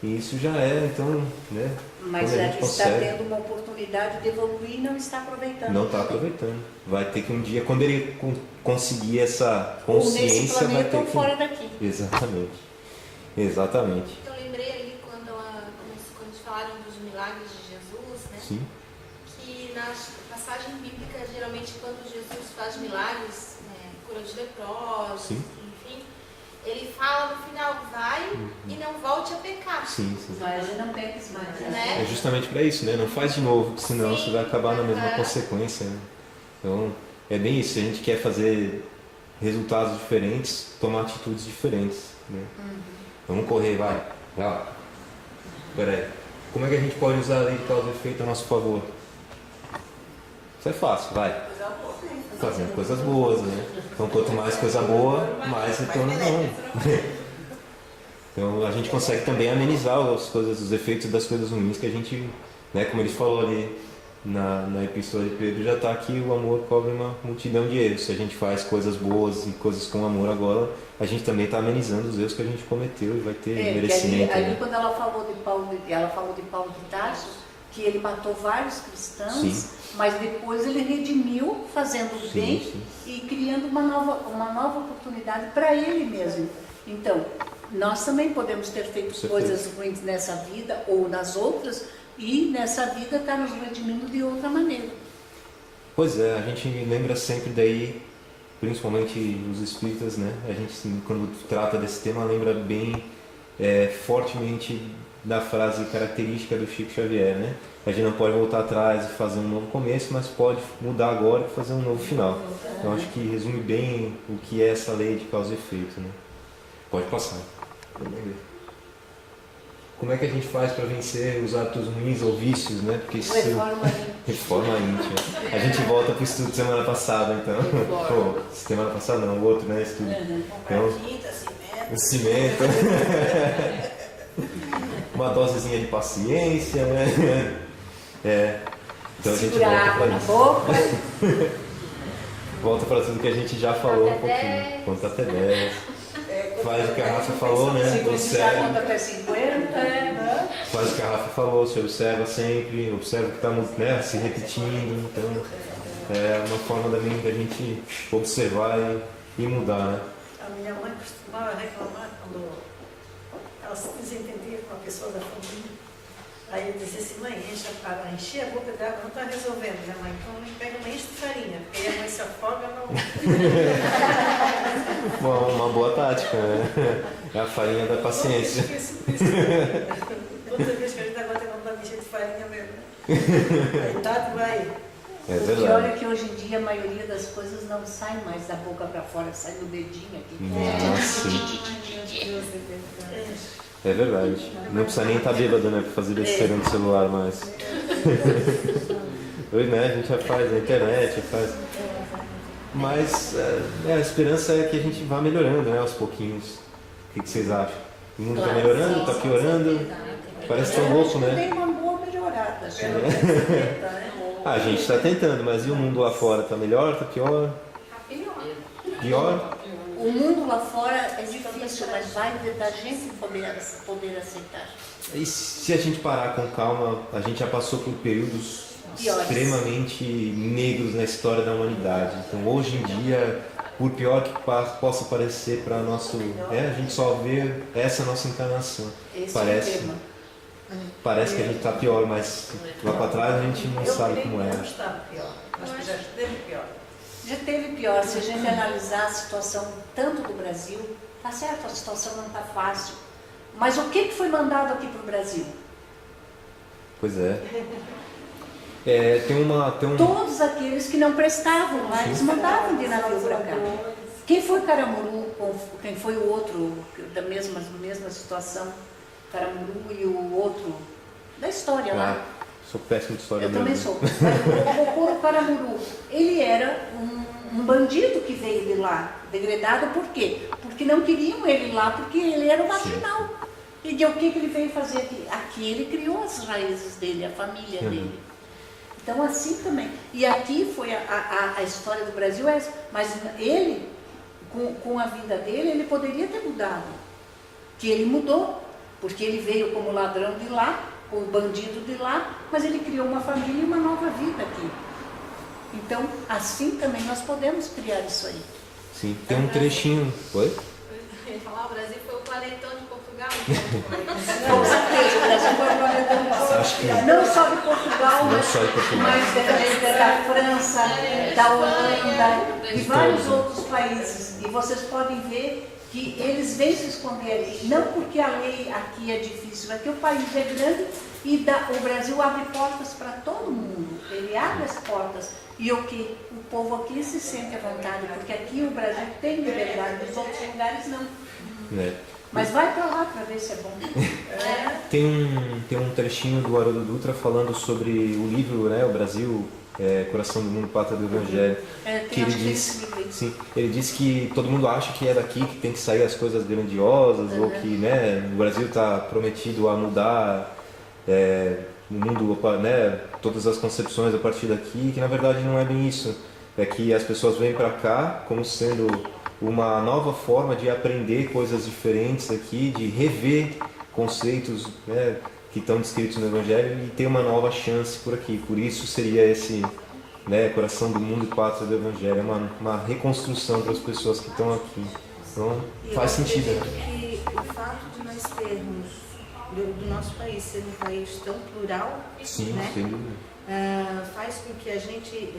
Speaker 1: E isso já é, então, né?
Speaker 5: Mas
Speaker 1: quando a gente
Speaker 5: está
Speaker 1: consegue,
Speaker 5: tendo uma oportunidade de evoluir e não está aproveitando.
Speaker 1: não está aproveitando. Vai ter que um dia, quando ele conseguir essa
Speaker 5: Ou
Speaker 1: consciência,
Speaker 5: nesse
Speaker 1: vai
Speaker 5: planeta
Speaker 1: ter
Speaker 5: ou
Speaker 1: que...
Speaker 5: fora daqui.
Speaker 1: Exatamente. Exatamente.
Speaker 17: Eu lembrei ali quando eles falaram dos milagres de Jesus, né?
Speaker 1: Sim.
Speaker 17: Que na passagem bíblica, geralmente quando Jesus faz milagres, né, cura de leprosos,
Speaker 1: Sim.
Speaker 17: enfim, ele fala no final, vai e não volte a pecar.
Speaker 1: Sim, sim.
Speaker 5: Vai e não peques mais.
Speaker 17: Né?
Speaker 1: É justamente para isso, né? Não faz de novo, senão
Speaker 17: Sim,
Speaker 1: você vai acabar na mesma
Speaker 17: aham.
Speaker 1: consequência. Né? Então, é bem isso. Se a gente quer fazer resultados diferentes, tomar atitudes diferentes. Né? Vamos correr, vai. Vai lá. Peraí. Como é que a gente pode usar a lei de causa e efeito a nosso favor? Isso é fácil, vai. Fazendo coisas boas, né? Então, quanto mais coisa boa, mais retorno bom. Então, a gente consegue também amenizar os efeitos das coisas ruins que a gente, né, como ele falou ali na epístola de Pedro, já está aqui, o amor cobre uma multidão de erros. Se a gente faz coisas boas e coisas com amor agora, a gente também está amenizando os erros que a gente cometeu e vai ter merecimento.
Speaker 5: Ali
Speaker 1: né?
Speaker 5: quando ela falou de Paulo de Tarso, que ele matou vários cristãos,
Speaker 1: Sim.
Speaker 5: mas depois ele redimiu fazendo o
Speaker 1: Sim,
Speaker 5: bem
Speaker 1: sim.
Speaker 5: e criando uma nova oportunidade para ele mesmo. Então, nós também podemos ter feito
Speaker 1: Com certeza.
Speaker 5: coisas ruins nessa vida ou nas outras, e nessa vida está nos redimindo de outra maneira.
Speaker 1: Pois é, a gente lembra sempre daí, principalmente os espíritas, né? A gente, quando trata desse tema, lembra bem fortemente da frase característica do Chico Xavier, né? A gente não pode voltar atrás e fazer um novo começo, mas pode mudar agora e fazer um novo final. Então acho que resume bem o que é essa lei de causa e efeito, né? Pode passar. Vamos ver. Como é que a gente faz para vencer os hábitos ruins ou vícios, né? Porque isso... Reforma íntima. A gente volta para o estudo de semana passada, então. Pô, semana passada não, o outro, né? Estudo. Então, o cimento. Uma dosezinha de paciência, né? Então a gente
Speaker 5: Segurar
Speaker 1: volta
Speaker 5: na
Speaker 1: para
Speaker 5: boca.
Speaker 1: isso. Volta para tudo que a gente já falou um pouquinho. Conta até 10. Faz o que a Rafa falou, né? Observa.
Speaker 5: Conta até 50.
Speaker 1: Faz o que a Rafa falou, se observa sempre, observa o que está, né, se repetindo. Então, é uma forma também da gente observar e mudar, né?
Speaker 2: A minha mãe costumava reclamar quando ela se desentendia com uma pessoa da família. Aí eu dizia assim, mãe, encher a boca d'água não está resolvendo, né, mãe? Então pega uma enche de farinha, porque aí a mãe se afoga, não.
Speaker 1: Bom, uma boa tática, né? É a farinha da paciência.
Speaker 2: Toda vez que a gente agora tem vontade de encher de farinha mesmo. Aí tá, vai.
Speaker 1: É
Speaker 5: O
Speaker 1: verdade.
Speaker 5: pior é que hoje em dia a maioria das coisas não sai mais da boca para fora, sai do dedinho aqui.
Speaker 1: Nossa. É verdade. Não precisa nem estar bêbado, né, para fazer besteira no celular, mas... Hoje, né, a gente já faz na internet, faz... Mas a esperança é que a gente vá melhorando, né, aos pouquinhos. O que vocês acham? O mundo está melhorando, está piorando? Parece tão louco, né?
Speaker 5: Tem uma boa melhorada.
Speaker 1: A gente está tentando, mas e o mundo lá fora? Está melhor, está pior? Pior?
Speaker 5: O mundo lá fora é difícil, mas vai da gente poder aceitar.
Speaker 1: E se a gente parar com calma, a gente já passou por períodos
Speaker 5: Piores.
Speaker 1: extremamente negros na história da humanidade. Então, hoje em dia, por pior que possa parecer para nosso... a gente só vê essa nossa encarnação.
Speaker 5: Esse
Speaker 1: Parece,
Speaker 5: é o tema.
Speaker 1: parece que a gente está pior, mas lá para trás a gente não sabe como é.
Speaker 2: Não está pior, mas já esteve pior.
Speaker 5: Já teve pior, se a gente analisar a situação tanto do Brasil, tá certo, a situação não está fácil. Mas o que foi mandado aqui para o Brasil?
Speaker 1: Pois é. Tem
Speaker 5: Todos aqueles que não prestavam lá, eles mandavam de navio para cá. Quem foi Caramuru, quem foi o outro da mesma situação, Caramuru e o outro da história lá.
Speaker 1: Sou péssimo de história.
Speaker 5: Eu também sou. O Caramuru, ele era um bandido que veio de lá, degradado, por quê? Porque não queriam ele lá, porque ele era um marginal. E o que ele veio fazer aqui? Aqui ele criou as raízes dele, a família dele. Então assim também. E aqui foi a história do Brasil essa. Mas ele, com a vida dele, ele poderia ter mudado. Que ele mudou. porque ele veio como ladrão de lá, como bandido de lá, mas ele criou uma família e uma nova vida aqui. Então, assim também nós podemos criar isso aí.
Speaker 1: Sim, tem um trechinho. Oi?
Speaker 18: Eu ia falar, o Brasil foi o planetão de Portugal.
Speaker 5: Com certeza, o Brasil foi o planetão de Portugal. Não só de Portugal, mas da França, da Holanda, de vários outros países. E vocês podem ver que eles vêm se esconder aqui, não porque a lei aqui é difícil, é que o país é grande e o Brasil abre portas para todo mundo, ele abre as portas. E o povo aqui se sente à vontade, porque aqui o Brasil tem liberdade, nos outros lugares não. Mas vai para lá para ver se é bom.
Speaker 1: Tem um trechinho do Haroldo Dutra falando sobre o livro, né, o Brasil, Coração do Mundo, Pátria do Evangelho. Que ele diz que todo mundo acha que é daqui que tem que sair as coisas grandiosas, ou que, né, o Brasil está prometido a mudar o mundo, né, todas as concepções a partir daqui, que na verdade não é bem isso. É que as pessoas vêm para cá como sendo uma nova forma de aprender coisas diferentes aqui, de rever conceitos, né, que estão descritos no Evangelho e ter uma nova chance por aqui. Por isso seria esse, né, Coração do Mundo e Pátria do Evangelho, uma reconstrução para as pessoas que estão aqui. Então faz sentido.
Speaker 8: Que o fato de nós termos do nosso país ser um país tão plural,
Speaker 1: sim,
Speaker 8: né,
Speaker 1: sem dúvida,
Speaker 8: faz com que a gente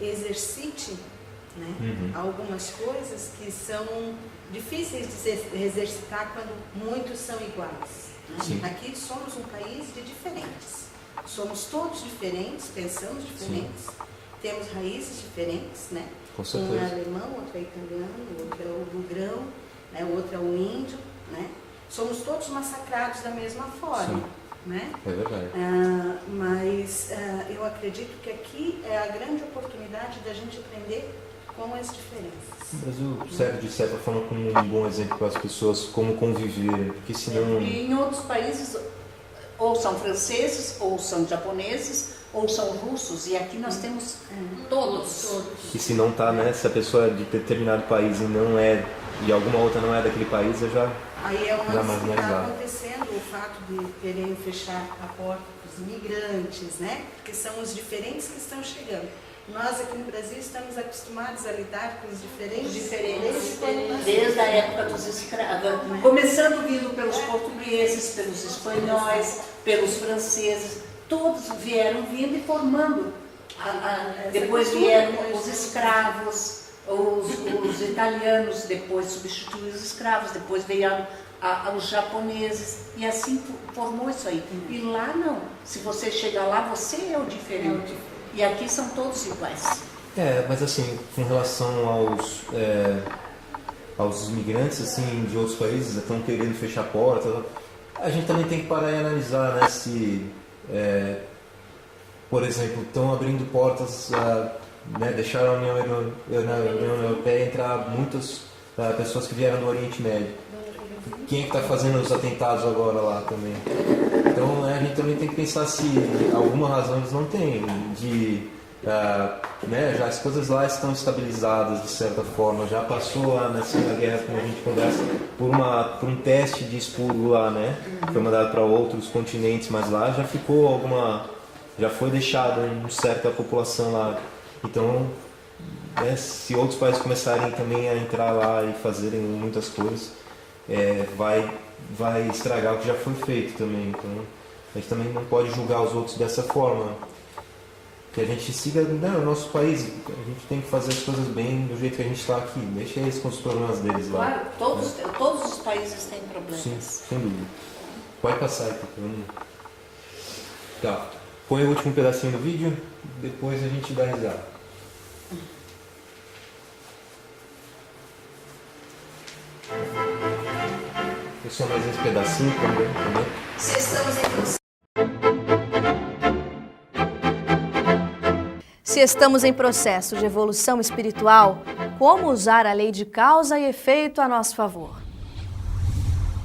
Speaker 8: exercite, né, algumas coisas que são difíceis de se exercitar quando muitos são iguais. Né? Aqui somos um país de diferentes. Somos todos diferentes, pensamos diferentes, temos raízes diferentes, né? Um é alemão, outro é italiano, outro é o do grão, né? O outro é o índio, né? Somos todos massacrados da mesma forma, né?
Speaker 1: É verdade.
Speaker 8: Mas eu acredito que aqui é a grande oportunidade da gente aprender com as diferenças.
Speaker 1: O Brasil serve de certa forma como um bom exemplo para as pessoas como conviver, porque senão...
Speaker 5: E em outros países, ou são franceses, ou são japoneses, ou são russos, e aqui nós temos todos.
Speaker 1: E se não está, né, se a pessoa é de determinado país e não é, e alguma outra não é daquele país, eu já...
Speaker 8: Aí é onde está acontecendo o fato de quererem fechar a porta para os imigrantes, né? Porque são os diferentes que estão chegando. Nós aqui no Brasil estamos acostumados a lidar com os diferentes
Speaker 5: desde a época dos escravos, começando vindo pelos portugueses, pelos espanhóis, pelos franceses, todos vieram vindo e formando. Depois vieram os escravos, os italianos, depois substituíram os escravos, depois vieram os japoneses, e assim formou isso aí. E lá não, se você chegar lá, você é o diferente. E aqui são todos iguais.
Speaker 1: Mas assim, com relação aos imigrantes assim, de outros países, estão querendo fechar a porta, a gente também tem que parar e analisar, né, se, por exemplo, estão abrindo portas, né, deixaram a União Europeia entrar muitas pessoas que vieram do Oriente Médio. Quem é que está fazendo os atentados agora lá também? Então a gente também tem que pensar se alguma razão eles não têm de, né, já as coisas lá estão estabilizadas de certa forma, já passou lá na Segunda Guerra, como a gente conversa, por um teste de expurgo lá, né? Foi mandado para outros continentes, mas lá já ficou já foi deixado uma certa população lá. Então, né, se outros países começarem também a entrar lá e fazerem muitas coisas, vai estragar o que já foi feito também. Então a gente também não pode julgar os outros dessa forma. Que a gente siga, o nosso país, a gente tem que fazer as coisas bem do jeito que a gente está aqui. Deixa eles com os problemas deles lá.
Speaker 5: Claro, todos os países têm problemas.
Speaker 1: Sim, sem dúvida. Pode passar aí, vamos. Tá. Põe o último pedacinho do vídeo, depois a gente dá risada. Só mais esse pedacinho também.
Speaker 17: Se estamos em processo.
Speaker 9: Se estamos em processo de evolução espiritual, como usar a lei de causa e efeito a nosso favor?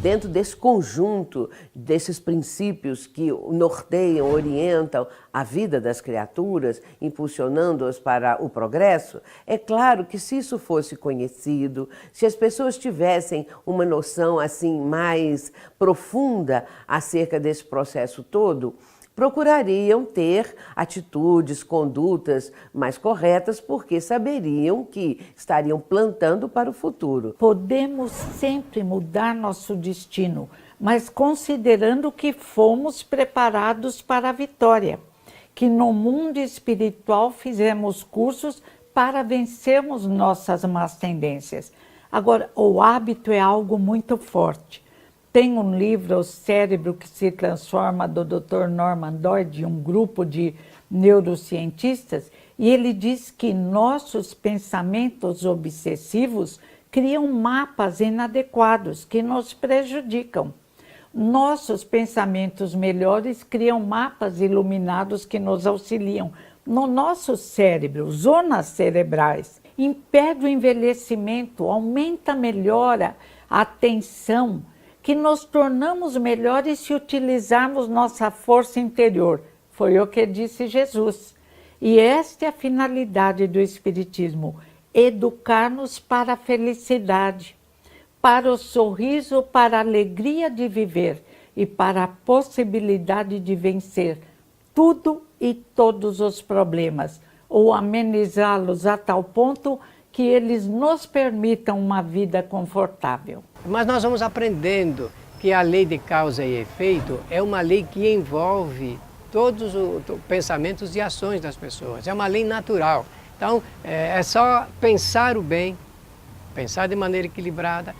Speaker 10: dentro desse conjunto, desses princípios que norteiam, orientam a vida das criaturas, impulsionando-as para o progresso, é claro que se isso fosse conhecido, se as pessoas tivessem uma noção assim mais profunda acerca desse processo todo, procurariam ter atitudes, condutas mais corretas, porque saberiam que estariam plantando para o futuro.
Speaker 12: Podemos sempre mudar nosso destino, mas considerando que fomos preparados para a vitória, que no mundo espiritual fizemos cursos para vencermos nossas más tendências. Agora, o hábito é algo muito forte. Tem um livro, O Cérebro que se Transforma, do Dr. Norman Doidge, de um grupo de neurocientistas, e ele diz que nossos pensamentos obsessivos criam mapas inadequados que nos prejudicam. Nossos pensamentos melhores criam mapas iluminados que nos auxiliam. No nosso cérebro, zonas cerebrais, impede o envelhecimento, aumenta, melhora a atenção, que nos tornamos melhores se utilizarmos nossa força interior. Foi o que disse Jesus. E esta é a finalidade do Espiritismo, educar-nos para a felicidade, para o sorriso, para a alegria de viver e para a possibilidade de vencer tudo e todos os problemas, ou amenizá-los a tal ponto que eles nos permitam uma vida confortável.
Speaker 19: Mas nós vamos aprendendo que a lei de causa e efeito é uma lei que envolve todos os pensamentos e ações das pessoas. É uma lei natural. Então, é só pensar o bem, pensar de maneira equilibrada,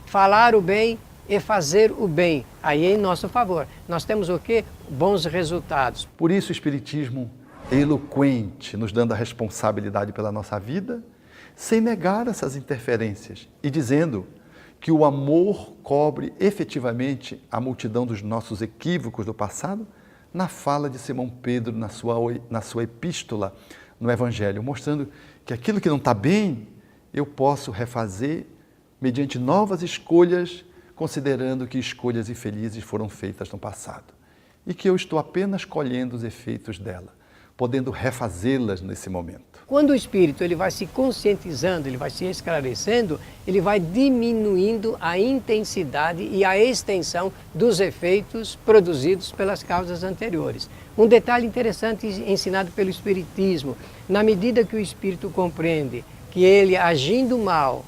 Speaker 19: falar o bem e fazer o bem. Aí é em nosso favor. Nós temos o quê? Bons resultados.
Speaker 14: Por isso o Espiritismo é eloquente, nos dando a responsabilidade pela nossa vida, sem negar essas interferências e dizendo que o amor cobre efetivamente a multidão dos nossos equívocos do passado, na fala de Simão Pedro, na sua epístola, no Evangelho, mostrando que aquilo que não está bem, eu posso refazer mediante novas escolhas, considerando que escolhas infelizes foram feitas no passado e que eu estou apenas colhendo os efeitos dela, podendo refazê-las nesse momento.
Speaker 19: Quando o espírito ele vai se conscientizando, ele vai se esclarecendo, ele vai diminuindo a intensidade e a extensão dos efeitos produzidos pelas causas anteriores. Um detalhe interessante ensinado pelo Espiritismo, na medida que o espírito compreende que ele agindo mal,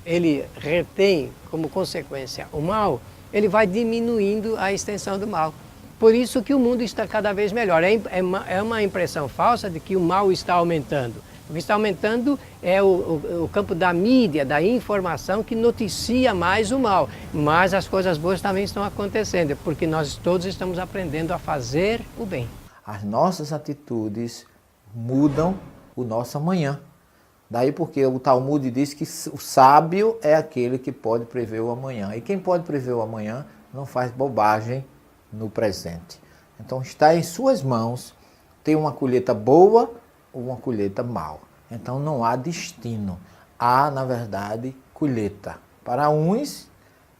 Speaker 19: ele retém como consequência o mal, ele vai diminuindo a extensão do mal. Por isso que o mundo está cada vez melhor. É uma impressão falsa de que o mal está aumentando. O que está aumentando é o campo da mídia, da informação, que noticia mais o mal. Mas as coisas boas também estão acontecendo, porque nós todos estamos aprendendo a fazer o bem.
Speaker 15: As nossas atitudes mudam o nosso amanhã. Daí porque o Talmud diz que o sábio é aquele que pode prever o amanhã. E quem pode prever o amanhã não faz bobagem no presente. Então está em suas mãos ter uma colheita boa ou uma colheita mal. Então não há destino, há na verdade colheita. Para uns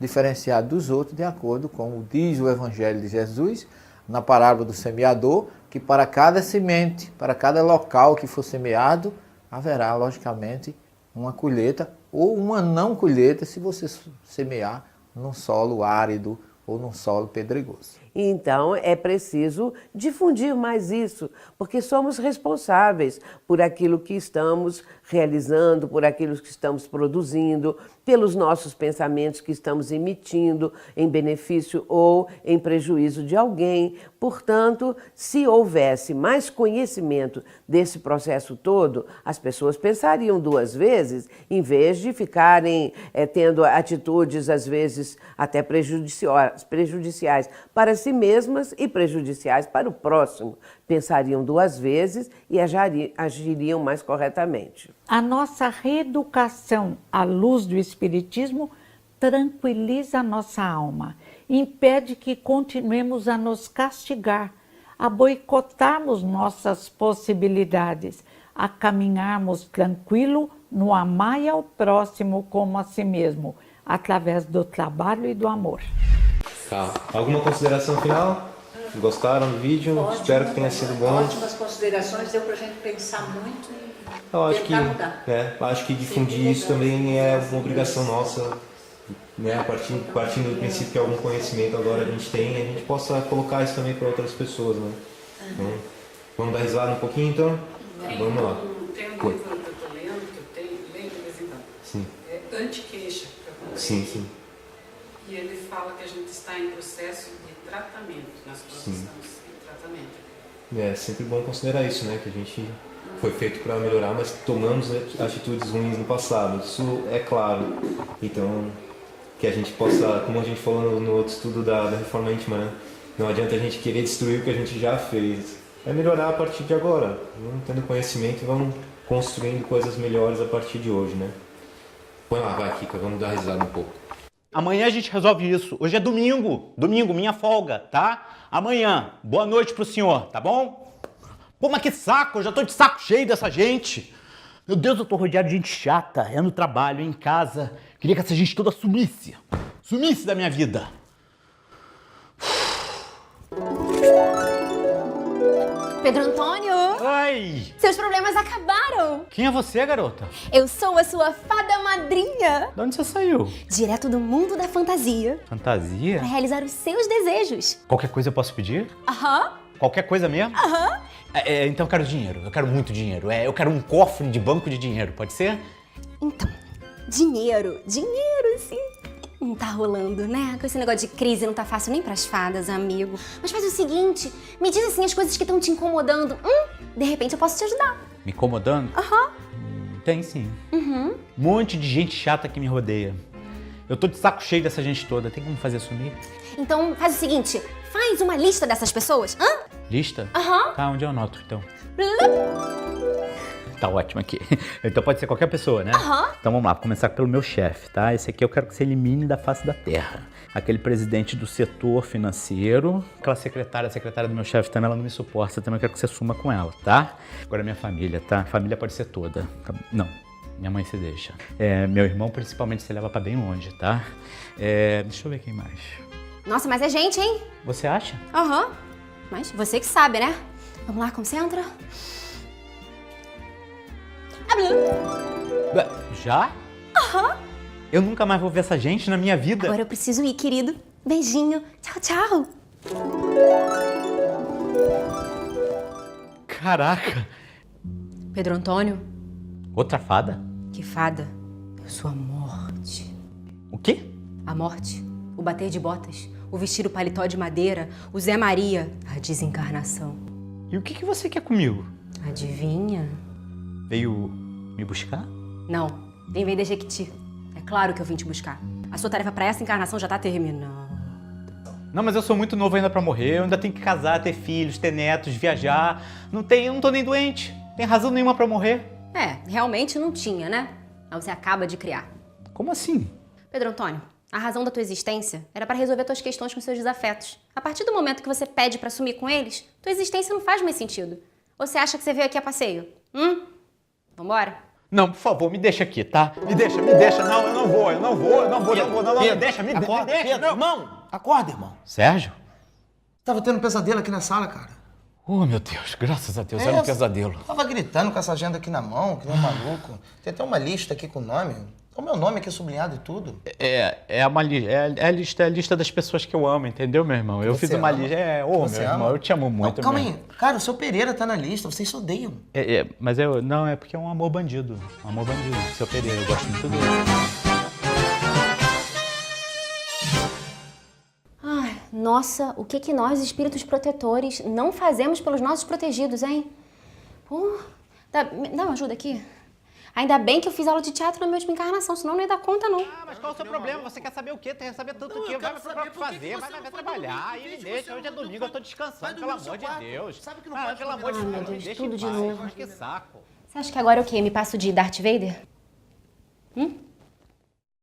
Speaker 15: diferenciado dos outros de acordo com o diz o Evangelho de Jesus na parábola do semeador, que para cada semente, para cada local que for semeado, haverá logicamente uma colheita ou uma não colheita se você semear num solo árido ou num solo pedregoso.
Speaker 10: Então é preciso difundir mais isso, porque somos responsáveis por aquilo que estamos realizando, por aquilo que estamos produzindo, pelos nossos pensamentos que estamos emitindo em benefício ou em prejuízo de alguém. Portanto, se houvesse mais conhecimento desse processo todo, as pessoas pensariam duas vezes, em vez de ficarem tendo atitudes, às vezes, até prejudiciais para si mesmas e prejudiciais para o próximo. Pensariam duas vezes e agiriam mais corretamente.
Speaker 12: A nossa reeducação à luz do Espiritismo tranquiliza a nossa alma, impede que continuemos a nos castigar, a boicotarmos nossas possibilidades, a caminharmos tranquilo no amar ao próximo como a si mesmo, através do trabalho e do amor.
Speaker 1: Tá. Alguma consideração final? Gostaram do vídeo?
Speaker 5: Ótimo,
Speaker 1: Espero que tenha sido bom.
Speaker 5: Ótimas considerações, deu para a gente pensar muito e
Speaker 1: Eu acho que,
Speaker 5: tentar mudar.
Speaker 1: acho que difundir isso também é uma obrigação nossa, né? Partindo do princípio que algum conhecimento agora a gente tem, a gente possa colocar isso também para outras pessoas, né? Então, vamos dar risada um pouquinho então? Vamos lá.
Speaker 7: Tem um livro que eu estou lendo, que eu leio de vez em quando.
Speaker 1: Sim.
Speaker 7: É Anti-Queixa.
Speaker 1: Sim, sim.
Speaker 7: E ele fala que a gente está em processo de tratamento, nós todos
Speaker 1: Sim.
Speaker 7: estamos em tratamento.
Speaker 1: É sempre bom considerar isso, né? Que a gente foi feito para melhorar, mas tomamos atitudes ruins no passado. Isso é claro. Então, que a gente possa, como a gente falou no outro estudo da reforma íntima, né? Não adianta a gente querer destruir o que a gente já fez. É melhorar a partir de agora. Vamos tendo conhecimento e vamos construindo coisas melhores a partir de hoje, né? Põe lá, vai, Kika, vamos dar risada um pouco.
Speaker 20: Amanhã a gente resolve isso. Hoje é domingo. Domingo, minha folga, tá? Amanhã. Boa noite pro senhor, tá bom? Pô, mas que saco. Eu já tô de saco cheio dessa gente. Meu Deus, eu tô rodeado de gente chata. É no trabalho, é em casa. Queria que essa gente toda sumisse. Sumisse da minha vida.
Speaker 21: Pedro Antônio!
Speaker 20: Oi!
Speaker 21: Seus problemas acabaram!
Speaker 20: Quem é você, garota?
Speaker 21: Eu sou a sua fada madrinha!
Speaker 20: De onde você saiu?
Speaker 21: Direto do mundo da fantasia.
Speaker 20: Fantasia?
Speaker 21: Para realizar os seus desejos.
Speaker 20: Qualquer coisa eu posso pedir?
Speaker 21: Aham.
Speaker 20: Qualquer coisa mesmo?
Speaker 21: Aham.
Speaker 20: Então eu quero dinheiro. Eu quero muito dinheiro. Eu quero um cofre de banco de dinheiro. Pode ser?
Speaker 21: Então, dinheiro, sim. Não tá rolando, né? Com esse negócio de crise não tá fácil nem pras fadas, amigo. Mas faz o seguinte, me diz assim as coisas que estão te incomodando. De repente eu posso te ajudar.
Speaker 20: Me incomodando?
Speaker 21: Aham.
Speaker 20: Tem sim.
Speaker 21: Uhum.
Speaker 20: Um monte de gente chata que me rodeia. Eu tô de saco cheio dessa gente toda. Tem como fazer sumir?
Speaker 21: Então faz o seguinte, faz uma lista dessas pessoas.
Speaker 20: Lista?
Speaker 21: Aham.
Speaker 20: Tá, onde eu anoto então? Tá ótimo aqui. Então pode ser qualquer pessoa, né?
Speaker 21: Aham.
Speaker 20: Então vamos lá, vou começar pelo meu chefe, tá? Esse aqui eu quero que você elimine da face da terra. Aquele presidente do setor financeiro. Aquela secretária, a secretária do meu chefe também, ela não me suporta, também eu quero que você suma com ela, tá? Agora minha família, tá? Família pode ser toda. Não, minha mãe se deixa. Meu irmão principalmente se leva pra bem longe, tá? Deixa eu ver quem mais.
Speaker 21: Nossa, mas é gente, hein?
Speaker 20: Você acha?
Speaker 21: Aham. Mas você que sabe, né? Vamos lá, concentra.
Speaker 20: Já?
Speaker 21: Aham.
Speaker 20: Eu nunca mais vou ver essa gente na minha vida.
Speaker 21: Agora eu preciso ir, querido. Beijinho. Tchau, tchau.
Speaker 20: Caraca.
Speaker 21: Pedro Antônio.
Speaker 20: Outra fada?
Speaker 21: Que fada? Eu sou a morte.
Speaker 20: O quê?
Speaker 21: A morte. O bater de botas. O vestir o paletó de madeira. O Zé Maria. A desencarnação.
Speaker 20: E o que você quer comigo?
Speaker 21: Adivinha?
Speaker 20: Veio me buscar?
Speaker 21: Não. Nem vem da Jequiti. É claro que eu vim te buscar. A sua tarefa pra essa encarnação já tá terminando.
Speaker 20: Não, mas eu sou muito novo ainda pra morrer. Eu ainda tenho que casar, ter filhos, ter netos, viajar. Eu não tô nem doente. Tem razão nenhuma pra morrer.
Speaker 21: Realmente não tinha, né? Mas você acaba de criar.
Speaker 20: Como assim?
Speaker 21: Pedro Antônio, a razão da tua existência era para resolver tuas questões com seus desafetos. A partir do momento que você pede para sumir com eles, tua existência não faz mais sentido. Ou você acha que você veio aqui a passeio? Vambora?
Speaker 20: Não, por favor, me deixa aqui, tá? Me deixa. Não, eu não vou. Deixa, me deixa.
Speaker 22: Pedro, irmão, acorda, irmão.
Speaker 20: Sérgio?
Speaker 22: Tava tendo um pesadelo aqui na sala, cara.
Speaker 20: Oh, meu Deus, graças a Deus, era um pesadelo.
Speaker 22: Tava gritando com essa agenda aqui na mão, que nem um maluco. Tem até uma lista aqui com o nome. O meu nome aqui sublinhado e tudo.
Speaker 20: É a lista das pessoas que eu amo, entendeu, meu irmão? Eu fiz uma lista. Meu irmão, eu te amo muito.
Speaker 22: Não, calma aí. Cara, o seu Pereira tá na lista, vocês se odeiam.
Speaker 20: Mas não, é porque é um amor bandido. Um amor bandido, seu Pereira, eu gosto muito dele.
Speaker 21: Ai, nossa, o que nós, espíritos protetores, não fazemos pelos nossos protegidos, hein? Dá uma ajuda aqui. Ainda bem que eu fiz aula de teatro na minha última encarnação, senão não ia dar conta, não.
Speaker 20: Mas qual é o seu problema? Você quer saber o quê? Tem que saber tanto que vai fazer, vai trabalhar. Aí me deixa, hoje é domingo, eu tô descansando, pelo amor de Deus.
Speaker 22: Sabe que não pode.
Speaker 21: Pelo amor de Deus, me deixa tudo de novo.
Speaker 20: Que saco.
Speaker 21: Você acha que agora é o quê? Me passo de Darth Vader?